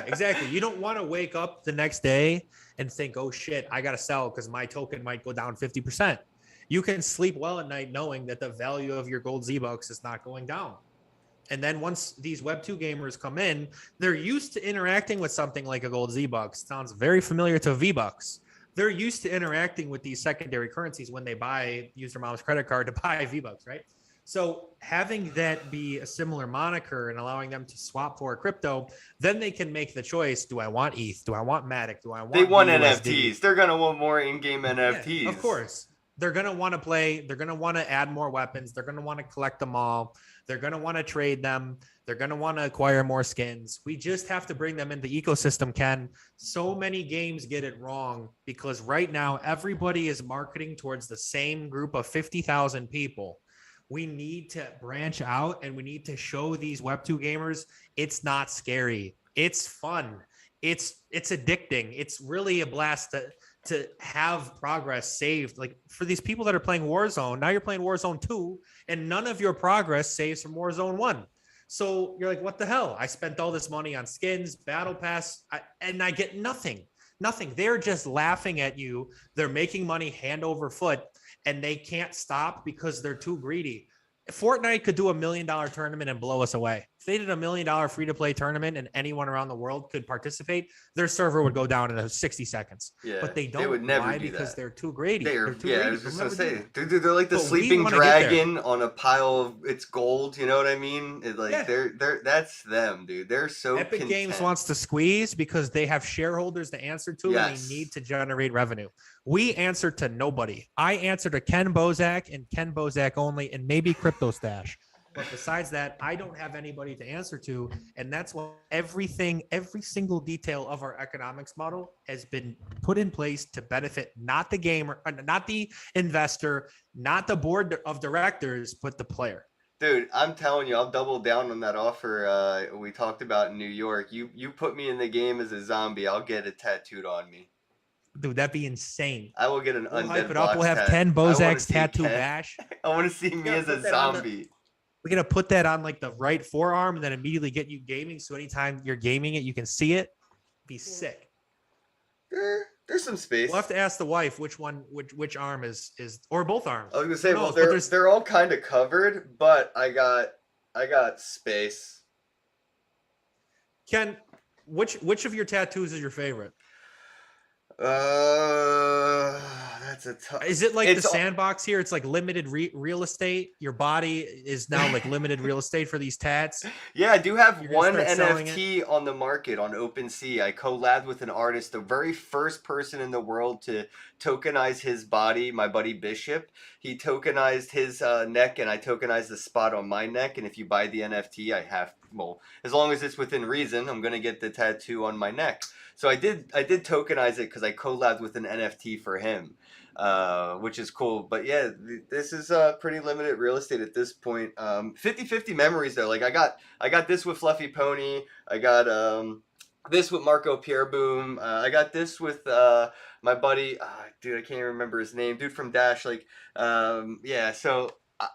exactly. You don't want to wake up the next day and think, oh shit, I got to sell because my token might go down 50%. You can sleep well at night knowing that the value of your gold Z-Bucks is not going down. And then once these Web2 gamers come in, they're used to interacting with something like a gold Z-Bucks. Sounds very familiar to V-Bucks. They're used to interacting with these secondary currencies when they use their mom's credit card to buy V-Bucks, right? So having that be a similar moniker and allowing them to swap for crypto, then they can make the choice. Do I want ETH? Do I want Matic? Do I want They want USD? NFTs. They're going to want more in-game NFTs. Yeah, of course. They're going to want to play. They're going to want to add more weapons. They're going to want to collect them all. They're going to want to trade them. They're going to want to acquire more skins. We just have to bring them into the ecosystem, Ken. So many games get it wrong because right now everybody is marketing towards the same group of 50,000 people. We need to branch out and we need to show these Web2 gamers it's not scary. It's fun. It's addicting. It's really a blast to have progress saved. Like for these people that are playing Warzone, now you're playing Warzone 2 and none of your progress saves from Warzone 1. So you're like, what the hell? I spent all this money on skins, battle pass, and I get nothing. They're just laughing at you. They're making money hand over foot and they can't stop because they're too greedy. Fortnite could do $1 million tournament and blow us away. If they did $1 million free-to-play tournament and anyone around the world could participate, their server would go down in 60 seconds. Yeah, but they don't. They would never Why? do Because that. they're too greedy. They're too yeah, greedy. I was just They'll gonna never say, they're like the But we sleeping wanna get there. dragon on a pile of its gold. You know what I mean? Yeah. They're that's them, dude. They're so Epic content. Games wants to squeeze because they have shareholders to answer to and Yes. they need to generate revenue. We answer to nobody. I answer to Kenn Bosak and Kenn Bosak only and maybe Crypto Stash. But besides that, I don't have anybody to answer to. And that's why every single detail of our economics model has been put in place to benefit not the gamer, not the investor, not the board of directors, but the player. Dude, I'm telling you, I'll double down on that offer we talked about in New York. You put me in the game as a zombie, I'll get it tattooed on me. Dude, that'd be insane. I will get an We'll undead hype it up. box We'll have tat. Kenn I wanna Bosak's see tattoo Kenn. bash. I want to see me Yeah, as a put that on the- zombie. We're gonna put that on like the right forearm and then immediately get you gaming. So anytime you're gaming it, you can see it. Be sick. There's some space. We'll have to ask the wife which arm is or both arms. I was gonna say, Who well, knows? But they're all kind of covered, but I got space. Ken, which of your tattoos is your favorite? That's a tough. Is it like the It's sandbox here? It's like limited real estate. Your body is now like limited real estate for these tats. Yeah, I do have You're gonna one start selling it. NFT on the market on OpenSea. I collabed with an artist, the very first person in the world to tokenize his body, my buddy Bishop. He tokenized his neck, and I tokenized the spot on my neck. And if you buy the NFT, I have, well, as long as it's within reason, I'm gonna get the tattoo on my neck. So I did tokenize it because I collabed with an NFT for him, which is cool. But yeah, this is pretty limited real estate at this point. 50-50 memories though. Like I got this with Fluffy Pony. I got this with Marco Pierre Boom. I got this with my buddy. Dude, I can't even remember his name. Dude from Dash. Like yeah. So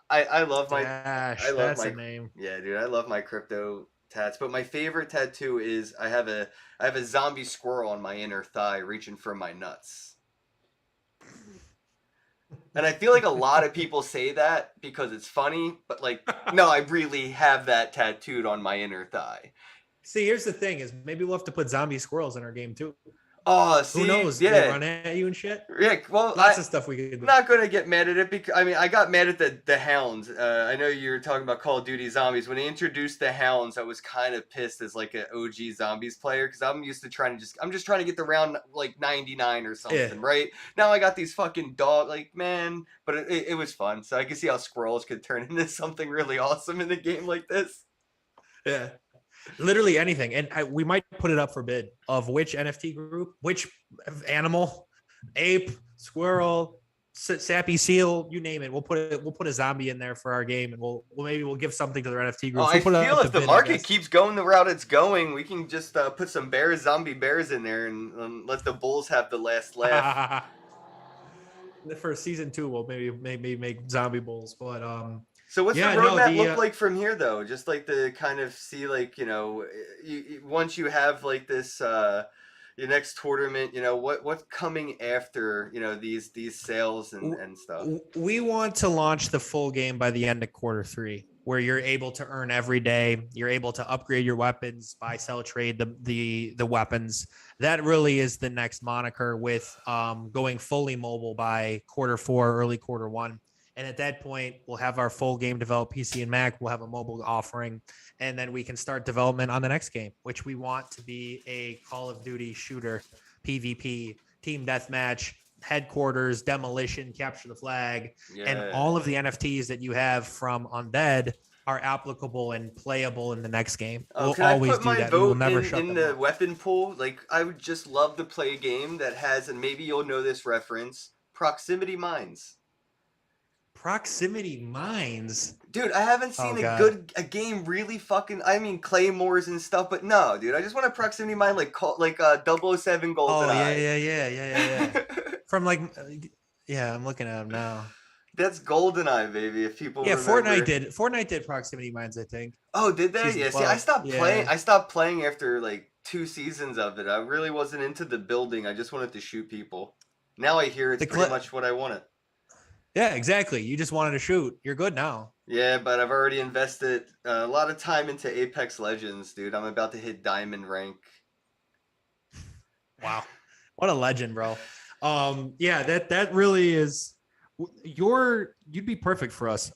I love my Dash, I love that's my a name. yeah, dude. I love my crypto tats. But my favorite tattoo is I have a zombie squirrel on my inner thigh reaching for my nuts. And I feel like a lot of people say that because it's funny, but like, no, I really have that tattooed on my inner thigh. See, here's the thing: is maybe we'll have to put zombie squirrels in our game too. Oh, see, Who knows? They yeah, run at you and shit. yeah. Well, Lots of stuff we could I'm do. not gonna get mad at it because I mean I got mad at the hounds. I know you were talking about Call of Duty Zombies. When they introduced the hounds, I was kind of pissed as like an OG Zombies player because I'm used to I'm just trying to get the round like 99 or something, Yeah. right? Now I got these fucking dog like man, but it was fun. So I can see how squirrels could turn into something really awesome in a game like this. Yeah. Literally anything, and we might put it up for bid of which NFT group, which animal, ape, squirrel, sappy seal, you name it. We'll put a zombie in there for our game, and we'll give something to their NFT group. Oh, I feel if the market keeps going the route it's going, we can just put some zombie bears in there, and let the bulls have the last laugh. For season 2, we'll maybe make zombie bulls, but So what's yeah, the roadmap no, look like from here, though? Just like to kind of see, like, once you have like this, your next tournament, what's coming after, these sales and stuff. We want to launch the full game by the end of quarter 3, where you're able to earn every day. You're able to upgrade your weapons, buy, sell, trade the weapons. That really is the next moniker, with going fully mobile by quarter 4, early quarter 1. And at that point, we'll have our full game developed PC and Mac. We'll have a mobile offering, and then we can start development on the next game, which we want to be a Call of Duty shooter, PvP, team deathmatch, headquarters, demolition, capture the flag, and all of the NFTs that you have from Undead are applicable and playable in the next game. We'll Can always I put do my that. We will vote never in, shut in them the up. weapon pool? Like, I would just love to play a game that has, and maybe you'll know this reference, proximity mines. Proximity mines. Dude, I haven't seen a game really fucking. I mean, claymores and stuff, but no, dude. I just want a proximity mine like 007 GoldenEye. Oh yeah. From like, yeah, I'm looking at them now. That's GoldenEye, baby. If people remember. Fortnite did proximity mines, I think. Oh, did they? Season Yeah. See, 12. I stopped Yeah. playing. I stopped playing after like 2 seasons of it. I really wasn't into the building. I just wanted to shoot people. Now I hear it's pretty much what I wanted. Yeah, exactly. You just wanted to shoot. You're good now. Yeah, but I've already invested a lot of time into Apex Legends, dude. I'm about to hit diamond rank. Wow. What a legend, bro. Yeah, that really is you'd be perfect for us.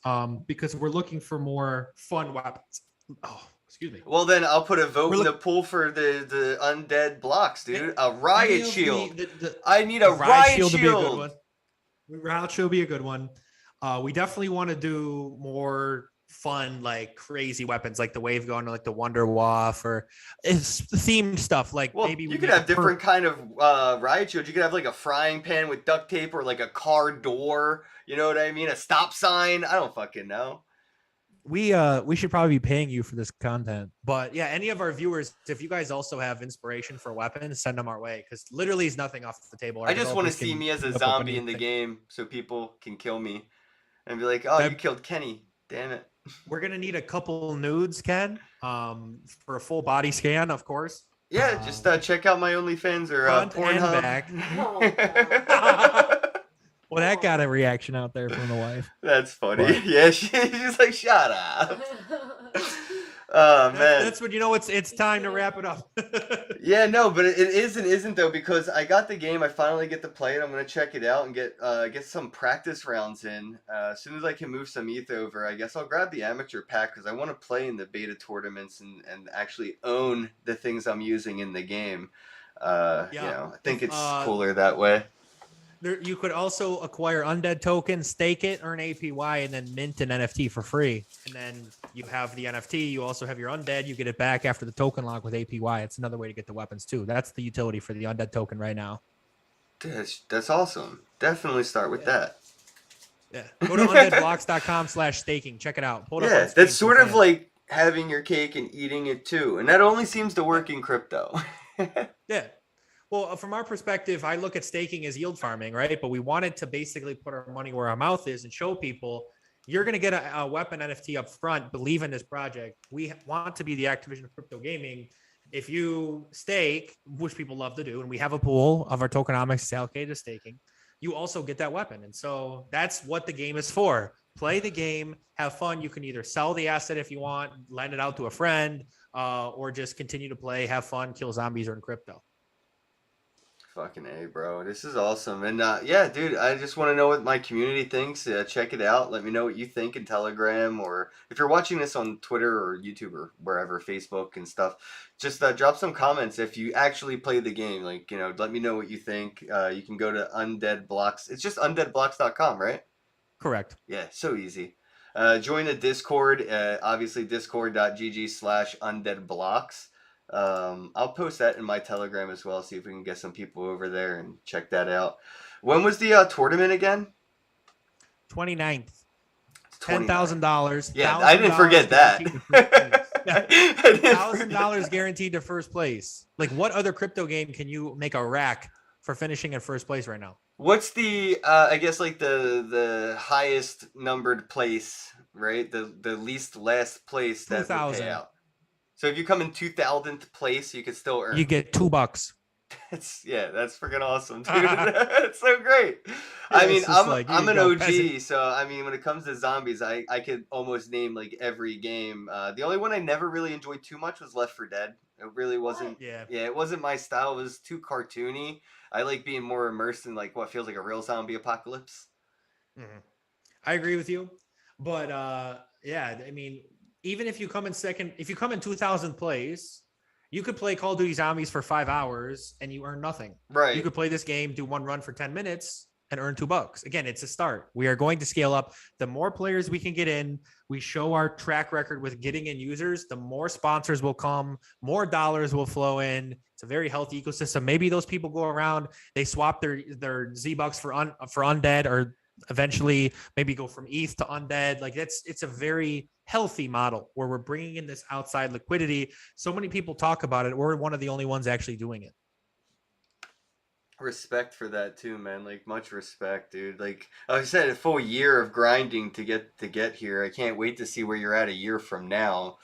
Because we're looking for more fun weapons. Oh, excuse me. Well, then I'll put a vote in the pool for the undead blocks, dude. A riot shield. I need a riot shield. To be a good one. Riot shield be a good one. We definitely want to do more fun, like crazy weapons, like the wave gun, or like the Wonder Waff, or it's themed stuff. Like, well, maybe you could have different kind of riot shields. You could have like a frying pan with duct tape, or like a car door. You know what I mean? A stop sign. I don't fucking know. We should probably be paying you for this content, but yeah, any of our viewers, if you guys also have inspiration for weapons, send them our way, because literally is nothing off the table. I just want to see me as a zombie in the game, so people can kill me and be like, "Oh, you killed Kenny! Damn it!" We're gonna need a couple nudes, Ken, for a full body scan, of course. Yeah, just check out my OnlyFans or Pornhub. Back. Well, that got a reaction out there from the wife. That's funny. But. Yeah, she's like, shut up. Oh man. That's when you know it's time to wrap it up. Yeah, no, but it is and isn't though, because I got the game. I finally get to play it. I'm gonna check it out and get some practice rounds in. As soon as I can move some ETH over, I guess I'll grab the amateur pack because I want to play in the beta tournaments and actually own the things I'm using in the game. I think it's cooler that way. You could also acquire undead tokens, stake it, earn APY, and then mint an NFT for free. And then you have the NFT. You also have your undead. You get it back after the token lock with APY. It's another way to get the weapons too. That's the utility for the undead token right now. That's awesome. Definitely start with that. Yeah. Go to undeadblocks.com/staking. Check it out. Pull it Yeah, that's sort of like having your cake and eating it too. And that only seems to work in crypto. Yeah. Well, from our perspective, I look at staking as yield farming, right? But we wanted to basically put our money where our mouth is and show people you're going to get a weapon NFT up front. Believe in this project. We want to be the Activision of crypto gaming. If you stake, which people love to do, and we have a pool of our tokenomics allocated to staking, you also get that weapon. And so that's what the game is for. Play the game, have fun. You can either sell the asset if you want, lend it out to a friend, or just continue to play, have fun, kill zombies, or in crypto. Fucking A, bro. This is awesome. And yeah, dude, I just want to know what my community thinks. Check it out. Let me know what you think in Telegram, or if you're watching this on Twitter or YouTube or wherever, Facebook and stuff, just drop some comments if you actually play the game. Like, let me know what you think. You can go to Undead Blocks. It's just undeadblocks.com, right? Correct. Yeah, so easy. Join the Discord, obviously discord.gg/undeadblocks. I'll post that in my Telegram as well, see if we can get some people over there and check that out. When was the tournament again? 29th. $10,000. Yeah, I didn't forget that. $1,000 guaranteed to first place. Like, what other crypto game can you make a rack for finishing in first place right now? What's the I guess like the highest numbered place, right? The least last place that would pay out. So if you come in 2000th place, you could still earn. You get $2. That's freaking awesome, dude. It's so great. I mean, I'm an OG, so I mean, when it comes to zombies, I could almost name like every game. The only one I never really enjoyed too much was Left 4 Dead. It really wasn't. Yeah, it wasn't my style. It was too cartoony. I like being more immersed in like what feels like a real zombie apocalypse. Mm-hmm. I agree with you, but yeah, I mean, even if you come in 2000th place, you could play Call of Duty Zombies for 5 hours and you earn nothing. Right. You could play this game, do one run for 10 minutes and earn $2. Again, it's a start. We are going to scale up. The more players we can get in, we show our track record with getting in users, the more sponsors will come, more dollars will flow in. It's a very healthy ecosystem. Maybe those people go around, they swap their Z-Bucks for undead, or eventually maybe go from ETH to undead. Like it's a very healthy model where we're bringing in this outside liquidity. So many people talk about it. We're one of the only ones actually doing it. Respect for that too, man. Like, much respect, dude. Like I said, a full year of grinding to get here. I can't wait to see where you're at a year from now.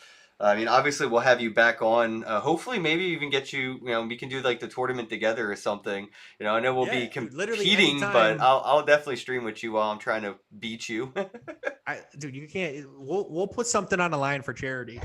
I mean, obviously we'll have you back on. Hopefully, maybe even get you. We can do like the tournament together or something. I know we'll be competing, but I'll definitely stream with you while I'm trying to beat you. Dude, you can't. We'll put something on the line for charity.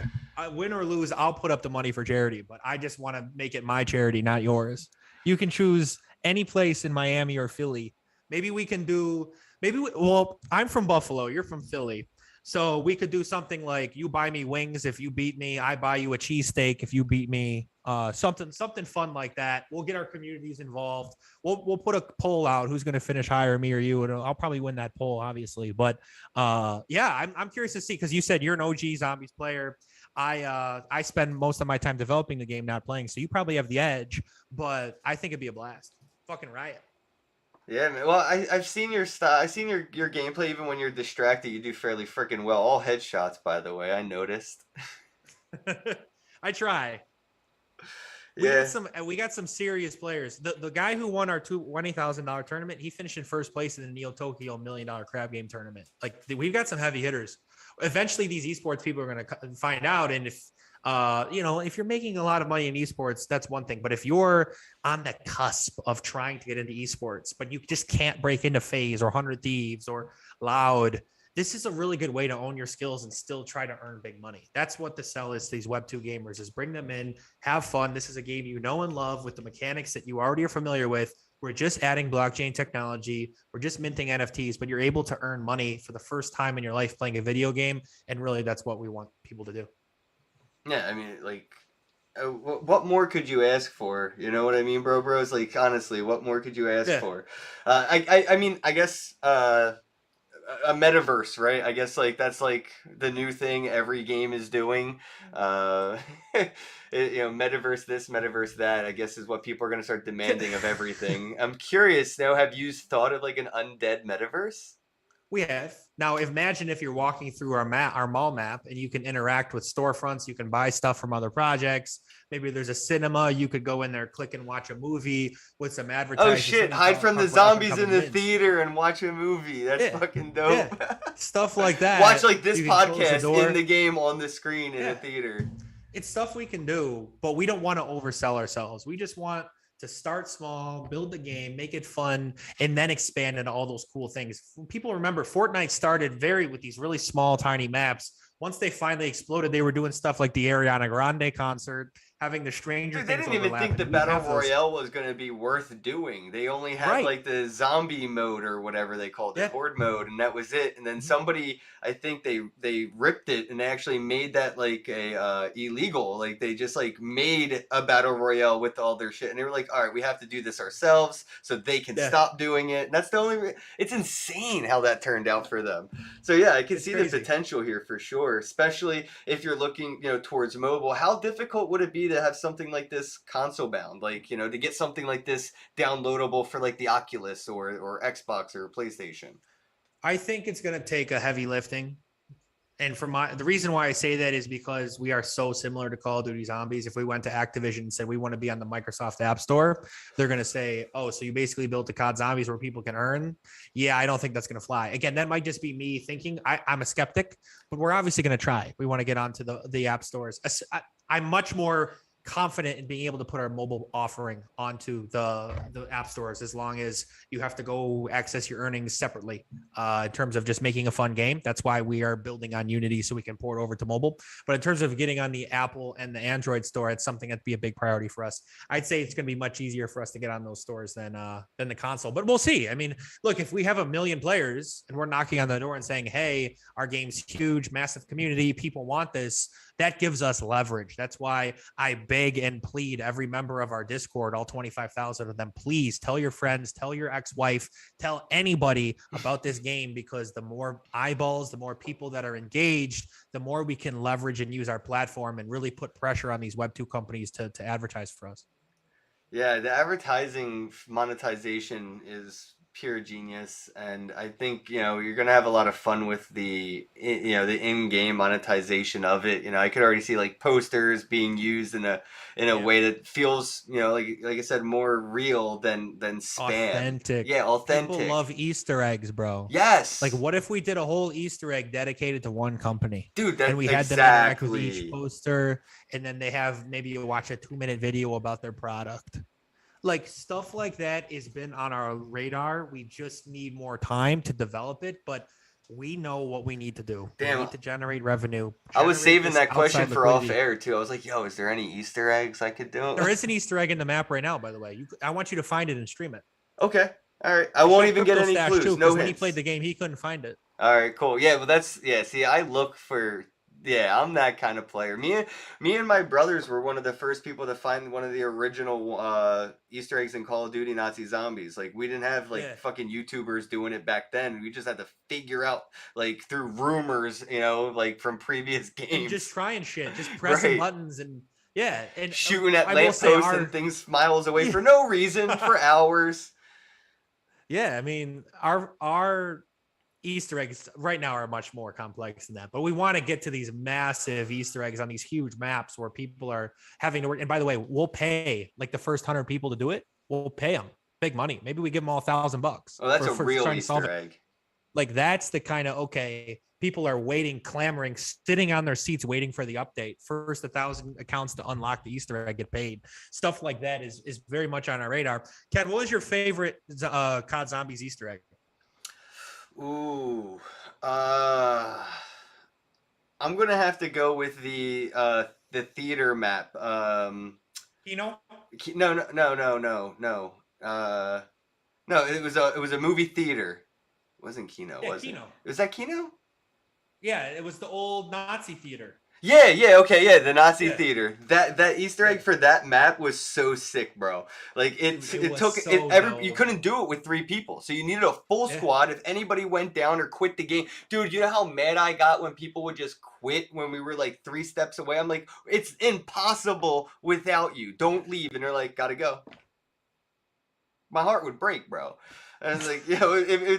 Win or lose, I'll put up the money for charity. But I just want to make it my charity, not yours. You can choose any place in Miami or Philly. Maybe we can do. Well, I'm from Buffalo. You're from Philly. So we could do something like you buy me wings if you beat me. I buy you a cheesesteak if you beat me. Something fun like that. We'll get our communities involved. We'll put a poll out who's going to finish higher, me or you, and I'll probably win that poll, obviously. But yeah, I'm curious to see, because you said you're an OG Zombies player. I spend most of my time developing the game, not playing. So you probably have the edge. But I think it'd be a blast. Fucking riot. Yeah, man. Well, I've seen your style. I've seen your gameplay. Even when you're distracted, you do fairly freaking well. All headshots, by the way. I noticed. I try. We got some serious players. The guy who won our $20,000 tournament, he finished in first place in the Neo Tokyo $1 million crab game tournament. Like, we've got some heavy hitters. Eventually, these esports people are going to find out, and if if you're making a lot of money in esports, that's one thing. But if you're on the cusp of trying to get into esports, but you just can't break into FaZe or 100 Thieves or Loud, this is a really good way to own your skills and still try to earn big money. That's what the sell is to these Web2 gamers, is bring them in, have fun. This is a game you know and love with the mechanics that you already are familiar with. We're just adding blockchain technology. We're just minting NFTs, but you're able to earn money for the first time in your life playing a video game. And really, that's what we want people to do. Yeah, I mean, like, what more could you ask for? You know what I mean, bros? Like, honestly, what more could you ask for? I mean, I guess a metaverse, right? I guess like that's like the new thing every game is doing. Metaverse this, metaverse that. I guess is what people are going to start demanding of everything. I'm curious now. Have you thought of like an undead metaverse? We have. Now imagine if you're walking through our mall map, and you can interact with storefronts, you can buy stuff from other projects. Maybe there's a cinema, you could go in there, click and watch a movie with some advertising. Oh shit, hide from the zombies in the theater and watch a movie. That's fucking dope. Yeah. Stuff like that. Watch like this podcast in the game on the screen in a theater. It's stuff we can do, but we don't want to oversell ourselves. We just want to start small, build the game, make it fun, and then expand into all those cool things. People remember Fortnite started with these really small, tiny maps. Once they finally exploded, they were doing stuff like the Ariana Grande concert, having the Stranger Things. They didn't even think the Battle Royale was going to be worth doing. They only had like the zombie mode or whatever they called it, horde mode, and that was it. And then somebody, I think they ripped it and they actually made that like a illegal. Like they just like made a Battle Royale with all their shit, and they were like, all right, we have to do this ourselves so they can stop doing it. And that's the only. It's insane how that turned out for them. So yeah, I can see the potential here for sure, especially if you're looking, towards mobile. How difficult would it be to have something like this console bound, like to get something like this downloadable for like the Oculus or Xbox or PlayStation? I think it's going to take a heavy lifting, and the reason why I say that is because we are so similar to Call of Duty Zombies. If we went to Activision and said we want to be on the Microsoft App Store, they're going to say, oh, so you basically built the COD Zombies where people can earn. Yeah, I don't think that's going to fly. Again, that might just be me thinking. I'm a skeptic, but we're obviously going to try. We want to get onto the app stores. I'm much more confident in being able to put our mobile offering onto the app stores, as long as you have to go access your earnings separately in terms of just making a fun game. That's why we are building on Unity, so we can port over to mobile. But in terms of getting on the Apple and the Android store, it's something that'd be a big priority for us. I'd say it's going to be much easier for us to get on those stores than the console, but we'll see. I mean, look, if we have 1 million players and we're knocking on the door and saying, hey, our game's huge, massive community, people want this, that gives us leverage. That's why I beg and plead every member of our Discord, all 25,000 of them, please tell your friends, tell your ex-wife, tell anybody about this game, because the more eyeballs, the more people that are engaged, the more we can leverage and use our platform and really put pressure on these Web2 companies to advertise for us. Yeah, the advertising monetization is pure genius, and I think you're gonna have a lot of fun with the in-game monetization of it. I could already see like posters being used in a way that feels like I said, more real than spam. Authentic. Yeah, authentic. People love Easter eggs, bro. Yes. Like, what if we did a whole Easter egg dedicated to one company, dude? And we had them interact with each poster, and then they have maybe you watch a 2-minute video about their product. Like, stuff like that has been on our radar. We just need more time to develop it, but we know what we need to do. Damn. We need to generate revenue. I was saving that question for off air too. I was like, yo, is there any Easter eggs I could do? There is an Easter egg in the map right now, by the way. I want you to find it and stream it. Okay. All right. I won't even get any clues. Too, no when he played the game, he couldn't find it. All right, cool. Yeah, well, see, I look for... Yeah, I'm that kind of player. Me and my brothers were one of the first people to find one of the original Easter eggs in Call of Duty Nazi Zombies. Like, we didn't have fucking YouTubers doing it back then. We just had to figure out like through rumors, like from previous games. And just trying shit, just pressing buttons and and shooting at lampposts and things miles away for no reason for hours. Yeah, I mean, our Easter eggs right now are much more complex than that, but we want to get to these massive Easter eggs on these huge maps where people are having to work. And by the way, we'll pay like the first 100 people to do it. We'll pay them big money. Maybe we give them all $1,000. Oh, that's a real Easter egg. Like, that's the kind of, people are waiting, clamoring, sitting on their seats, waiting for the update. First 1,000 accounts to unlock the Easter egg get paid. Stuff like that is very much on our radar. Ken, what was your favorite COD Zombies Easter egg? Ooh, I'm gonna have to go with the theater map. Kino? No, no, no, no, no, no. No, it was a movie theater. It wasn't Kino, Yeah, was it? Kino. Was that Kino? Yeah, it was the old Nazi theater. Yeah, yeah, okay, yeah, the Nazi Yeah, theater. That Easter egg yeah. for that map was so sick, bro. Like Dude, it it was took it so every you dope. couldn't do it with 3 people. So you needed a full Yeah. squad if anybody went down or quit the game. Dude, you know how mad I got when people would just quit when we were like 3 steps away? I'm like, it's impossible without you. Don't leave. And they're like, "Got to go." My heart would break, bro. And it's like,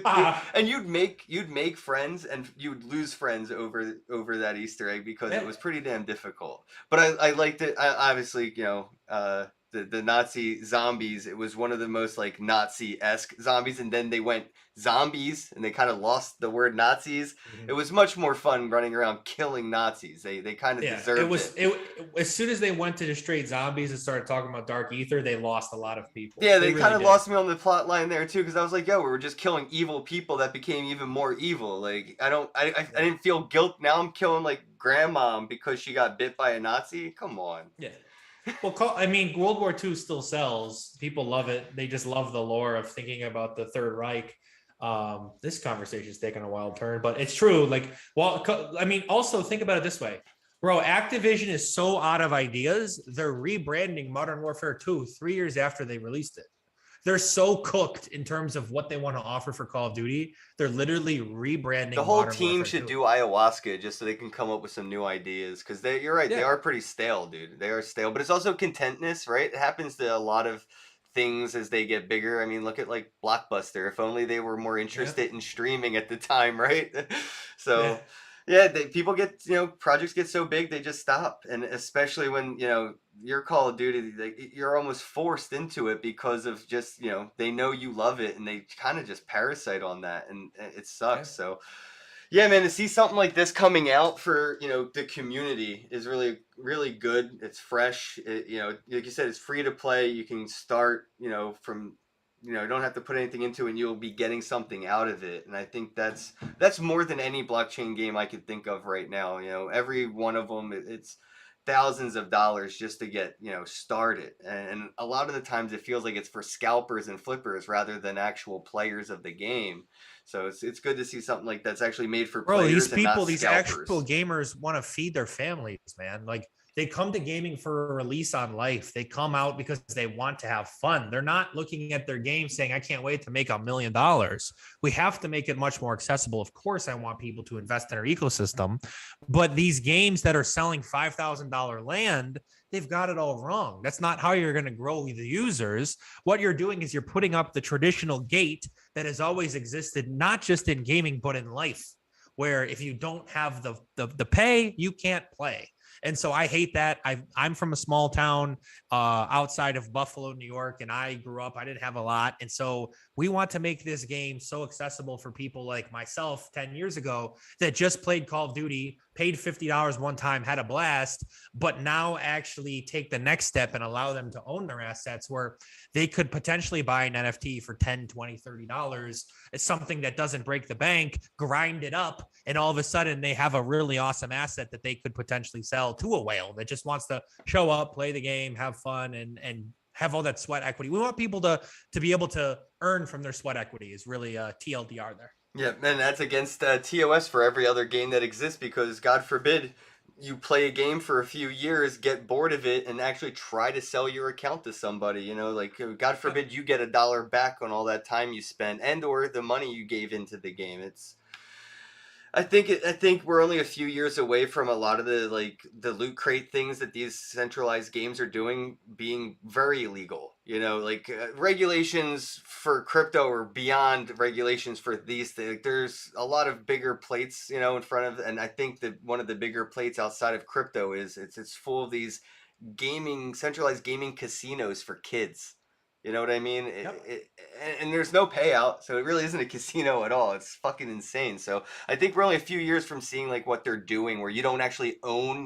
Ah, and you'd make friends and you'd lose friends over that Easter egg because it yeah. was pretty damn difficult. But I liked it. Obviously, the Nazi zombies. It was one of the most like Nazi-esque zombies, and then they went zombies, and they kind of lost the word Nazis. It Mhm. was much more fun running around killing Nazis. They kind of Yeah, it deserved was it. it as soon as they went to the straight zombies and started talking about Dark Ether, they lost a lot of people. Yeah, They they kind really of did. lost me on the plot line there too, because I was like, "Yo, we were just killing evil people that became even more evil." Like, I Yeah. didn't feel guilt. Now I'm killing like grandmom because she got bit by a Nazi. Come on. Yeah. Well, I mean, World War II still sells. People love it. They just love the lore of thinking about the Third Reich. This conversation is taking a wild turn, but it's true. Like, well, I mean, also think about it this way, bro. Activision is so out of ideas. They're rebranding Modern Warfare 2 3 years after they released it. They're so cooked in terms of what they want to offer for Call of Duty. They're literally The rebranding whole Modern team Warfare should 2. do ayahuasca just so they can come up with some new ideas. Because you're right, they Yeah. are pretty stale, dude. They are stale, but it's also contentness, right? It happens to a lot of things as they get bigger. I mean, look at like Blockbuster. If only they were more Yeah. interested in streaming at the time, right? Yeah. So, yeah, people get projects get so big they just stop, and especially when your Call of Duty, like, you're almost forced into it because of just they know you love it and they kind of just parasite on that, and it Yeah. sucks. So yeah, man, to see something like this coming out for the community is really really good. It's fresh. Like you said, it's free to play. You can start from you don't have to put anything into it, and you'll be getting something out of it. And I think that's more than any blockchain game I could think of right now. Every one of them, it's thousands of dollars just to get started, and a lot of the times it feels like it's for scalpers and flippers rather than actual players of the game. So it's good to see something like that's actually made for Bro, these players and not people, these actual scalpers. gamers want to feed their families, man. Like they come to gaming for a release on life. They come out because they want to have fun. They're not looking at their game saying, I can't wait to make $1 million. We have to make it much more accessible. Of course, I want people to invest in our ecosystem, but these games that are selling $5,000 land, they've got it all wrong. That's not how you're going to grow the users. What you're doing is you're putting up the traditional gate that has always existed, not just in gaming, but in life, where if you don't have the pay, you can't play. And so I hate that. I'm from a small town outside of Buffalo, New York, and I grew up. I didn't have a lot. And so we want to make this game so accessible for people like myself 10 years ago that just played Call of Duty, paid $50 one time, had a blast, but now actually take the next step and allow them to own their assets where they could potentially buy an NFT for 10, 20, $30. It's something that doesn't break the bank, grind it up, and all of a sudden they have a really awesome asset that they could potentially sell to a whale that just wants to show up, play the game, have fun, and have all that sweat equity. We want people to be able to earn from their sweat equity is really TLDR there. Yeah, and that's against TOS for every other game that exists, because God forbid you play a game for a few years, get bored of it, and actually try to sell your account to somebody. Like, God forbid you get $1 back on all that time you spent and or the money you gave into the game. I think we're only a few years away from a lot of the loot crate things that these centralized games are doing being very illegal. Regulations for crypto are beyond regulations for these things. There's a lot of bigger plates, in front of, and I think that one of the bigger plates outside of crypto is it's full of these centralized gaming casinos for kids. You know what I mean? Yep. And there's no payout, so it really isn't a casino at all. It's fucking insane. So I think we're only a few years from seeing like what they're doing, where you don't actually own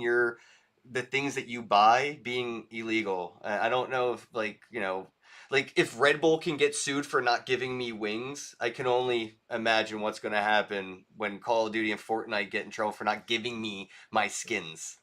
the things that you buy being illegal. I don't know if like if Red Bull can get sued for not giving me wings, I can only imagine what's going to happen when Call of Duty and Fortnite get in trouble for not giving me my skins.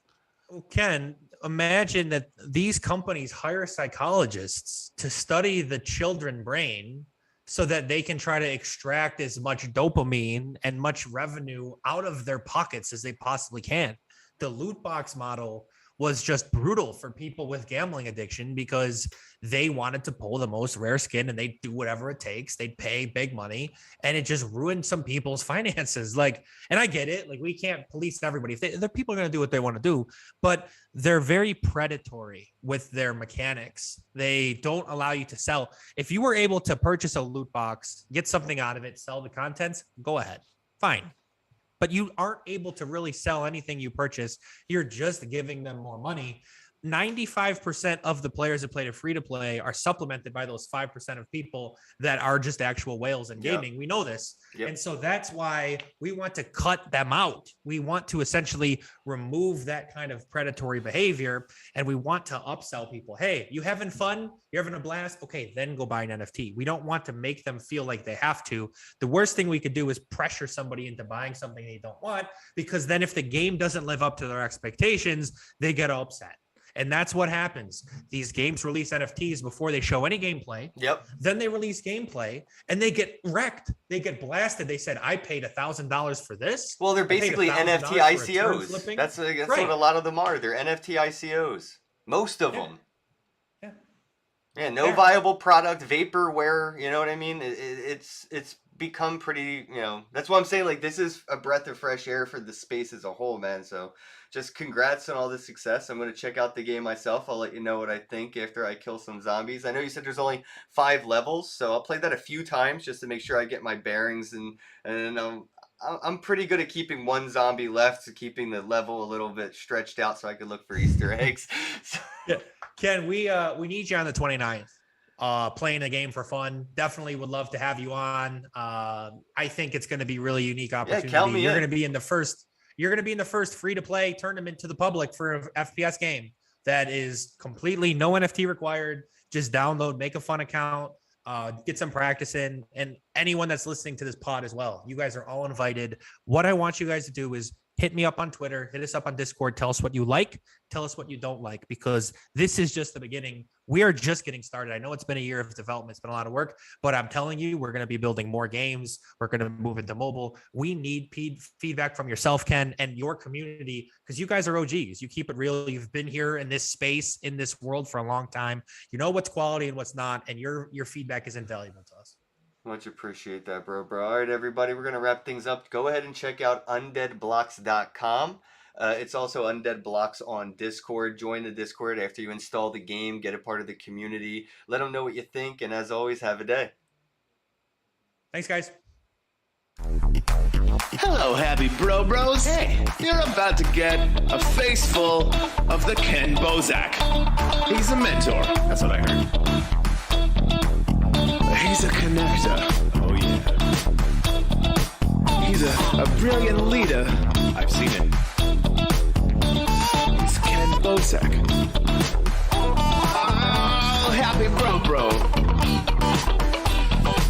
Ken, imagine that these companies hire psychologists to study the children brain so that they can try to extract as much dopamine and much revenue out of their pockets as they possibly can. The loot box model was just brutal for people with gambling addiction because they wanted to pull the most rare skin and they'd do whatever it takes. They'd pay big money and it just ruined some people's finances. Like, and I get it. Like, we can't police everybody. If the people are going to do what they want to do, but they're very predatory with their mechanics. They don't allow you to sell. If you were able to purchase a loot box, get something out of it, sell the contents, go ahead. Fine. But you aren't able to really sell anything you purchase. You're just giving them more money. 95% of the players that play to free to play are supplemented by those 5% of people that are just actual whales in gaming. Yep. We know this. Yep. And so that's why we want to cut them out. We want to essentially remove that kind of predatory behavior. And we want to upsell people. Hey, you having fun? You're having a blast? Okay, then go buy an NFT. We don't want to make them feel like they have to. The worst thing we could do is pressure somebody into buying something they don't want, because then if the game doesn't live up to their expectations, they get upset. And that's what happens. These games release NFTs before they show any gameplay. Yep. Then they release gameplay and they get wrecked. They get blasted. They said, I paid $1,000 for this. Well, they're basically NFT ICOs. That's right. What a lot of them are. They're NFT ICOs. Most of them. Yeah, no viable product, vaporware, you know what I mean? It's become pretty, you know, that's why I'm saying, like, this is a breath of fresh air for the space as a whole, man. So just congrats on all the success. I'm going to check out the game myself. I'll let you know what I think after I kill some zombies. I know you said there's only 5 levels, so I'll play that a few times just to make sure I get my bearings. And I'm pretty good at keeping one zombie left, to keeping the level a little bit stretched out so I can look for Easter eggs. So. Yeah. Ken, we need you on the 29th. Playing a game for fun. Definitely would love to have you on. I think it's going to be really unique opportunity. Yeah, count me You're in. going to be in the first. You're going to be in the first free-to-play tournament to the public for an FPS game that is completely no NFT required. Just download, make a fun account, get some practice in, and anyone that's listening to this pod as well. You guys are all invited. What I want you guys to do is hit me up on Twitter, hit us up on Discord, tell us what you like, tell us what you don't like, because this is just the beginning. We are just getting started. I know it's been a year of development. It's been a lot of work, but I'm telling you, we're going to be building more games. We're going to move into mobile. We need feedback from yourself, Ken, and your community, because you guys are OGs. You keep it real. You've been here in this space, in this world for a long time. You know what's quality and what's not, and your feedback is invaluable to us. Much appreciate that, bro. All right, everybody, we're going to wrap things up. Go ahead and check out undeadblocks.com. It's also Undead Blocks on Discord. Join the Discord after you install the game. Get a part of the community. Let them know what you think. And as always, have a day. Thanks, guys. Hello, happy bros. Hey, you're about to get a face full of the Kenn Bosak. He's a mentor. That's what I heard. He's a connector. Oh, yeah. He's a brilliant leader. I've seen it. He's Kenn Bosak. Oh, happy bro.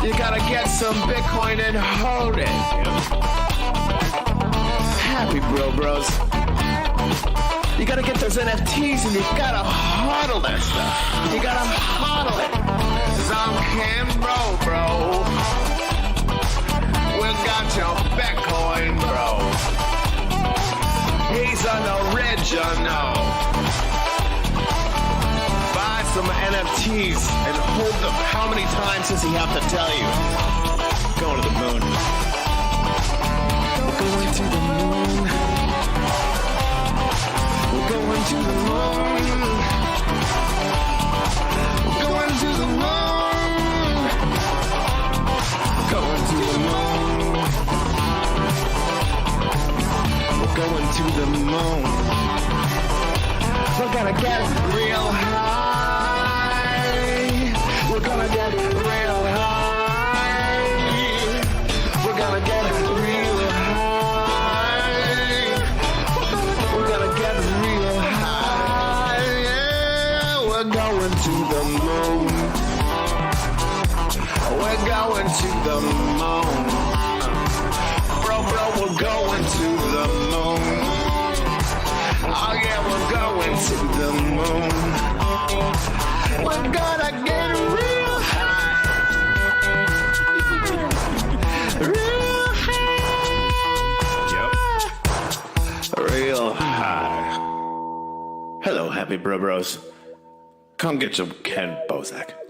You gotta get some Bitcoin and hold it. Happy bros. You gotta get those NFTs and you gotta hodl that stuff. You gotta hodl it. Cause I'm Kenn bro. We got your Bitcoin, bro. He's an original. Buy some NFTs and hold them. How many times does he have to tell you? Going to the moon. We're going to the moon. We're going to the moon. We're going to the moon. Going to the moon. We're going to the moon. We're gonna get real high. We're gonna get real high. We're gonna get real high. We're gonna get real high. Yeah, we're going to the moon. the moon. Bro, we're going to the moon. Oh yeah, we're going to the moon. We're gonna get real high. Real high. Yep. Real high. Hello, happy bros. Come get some Kenn Bosak.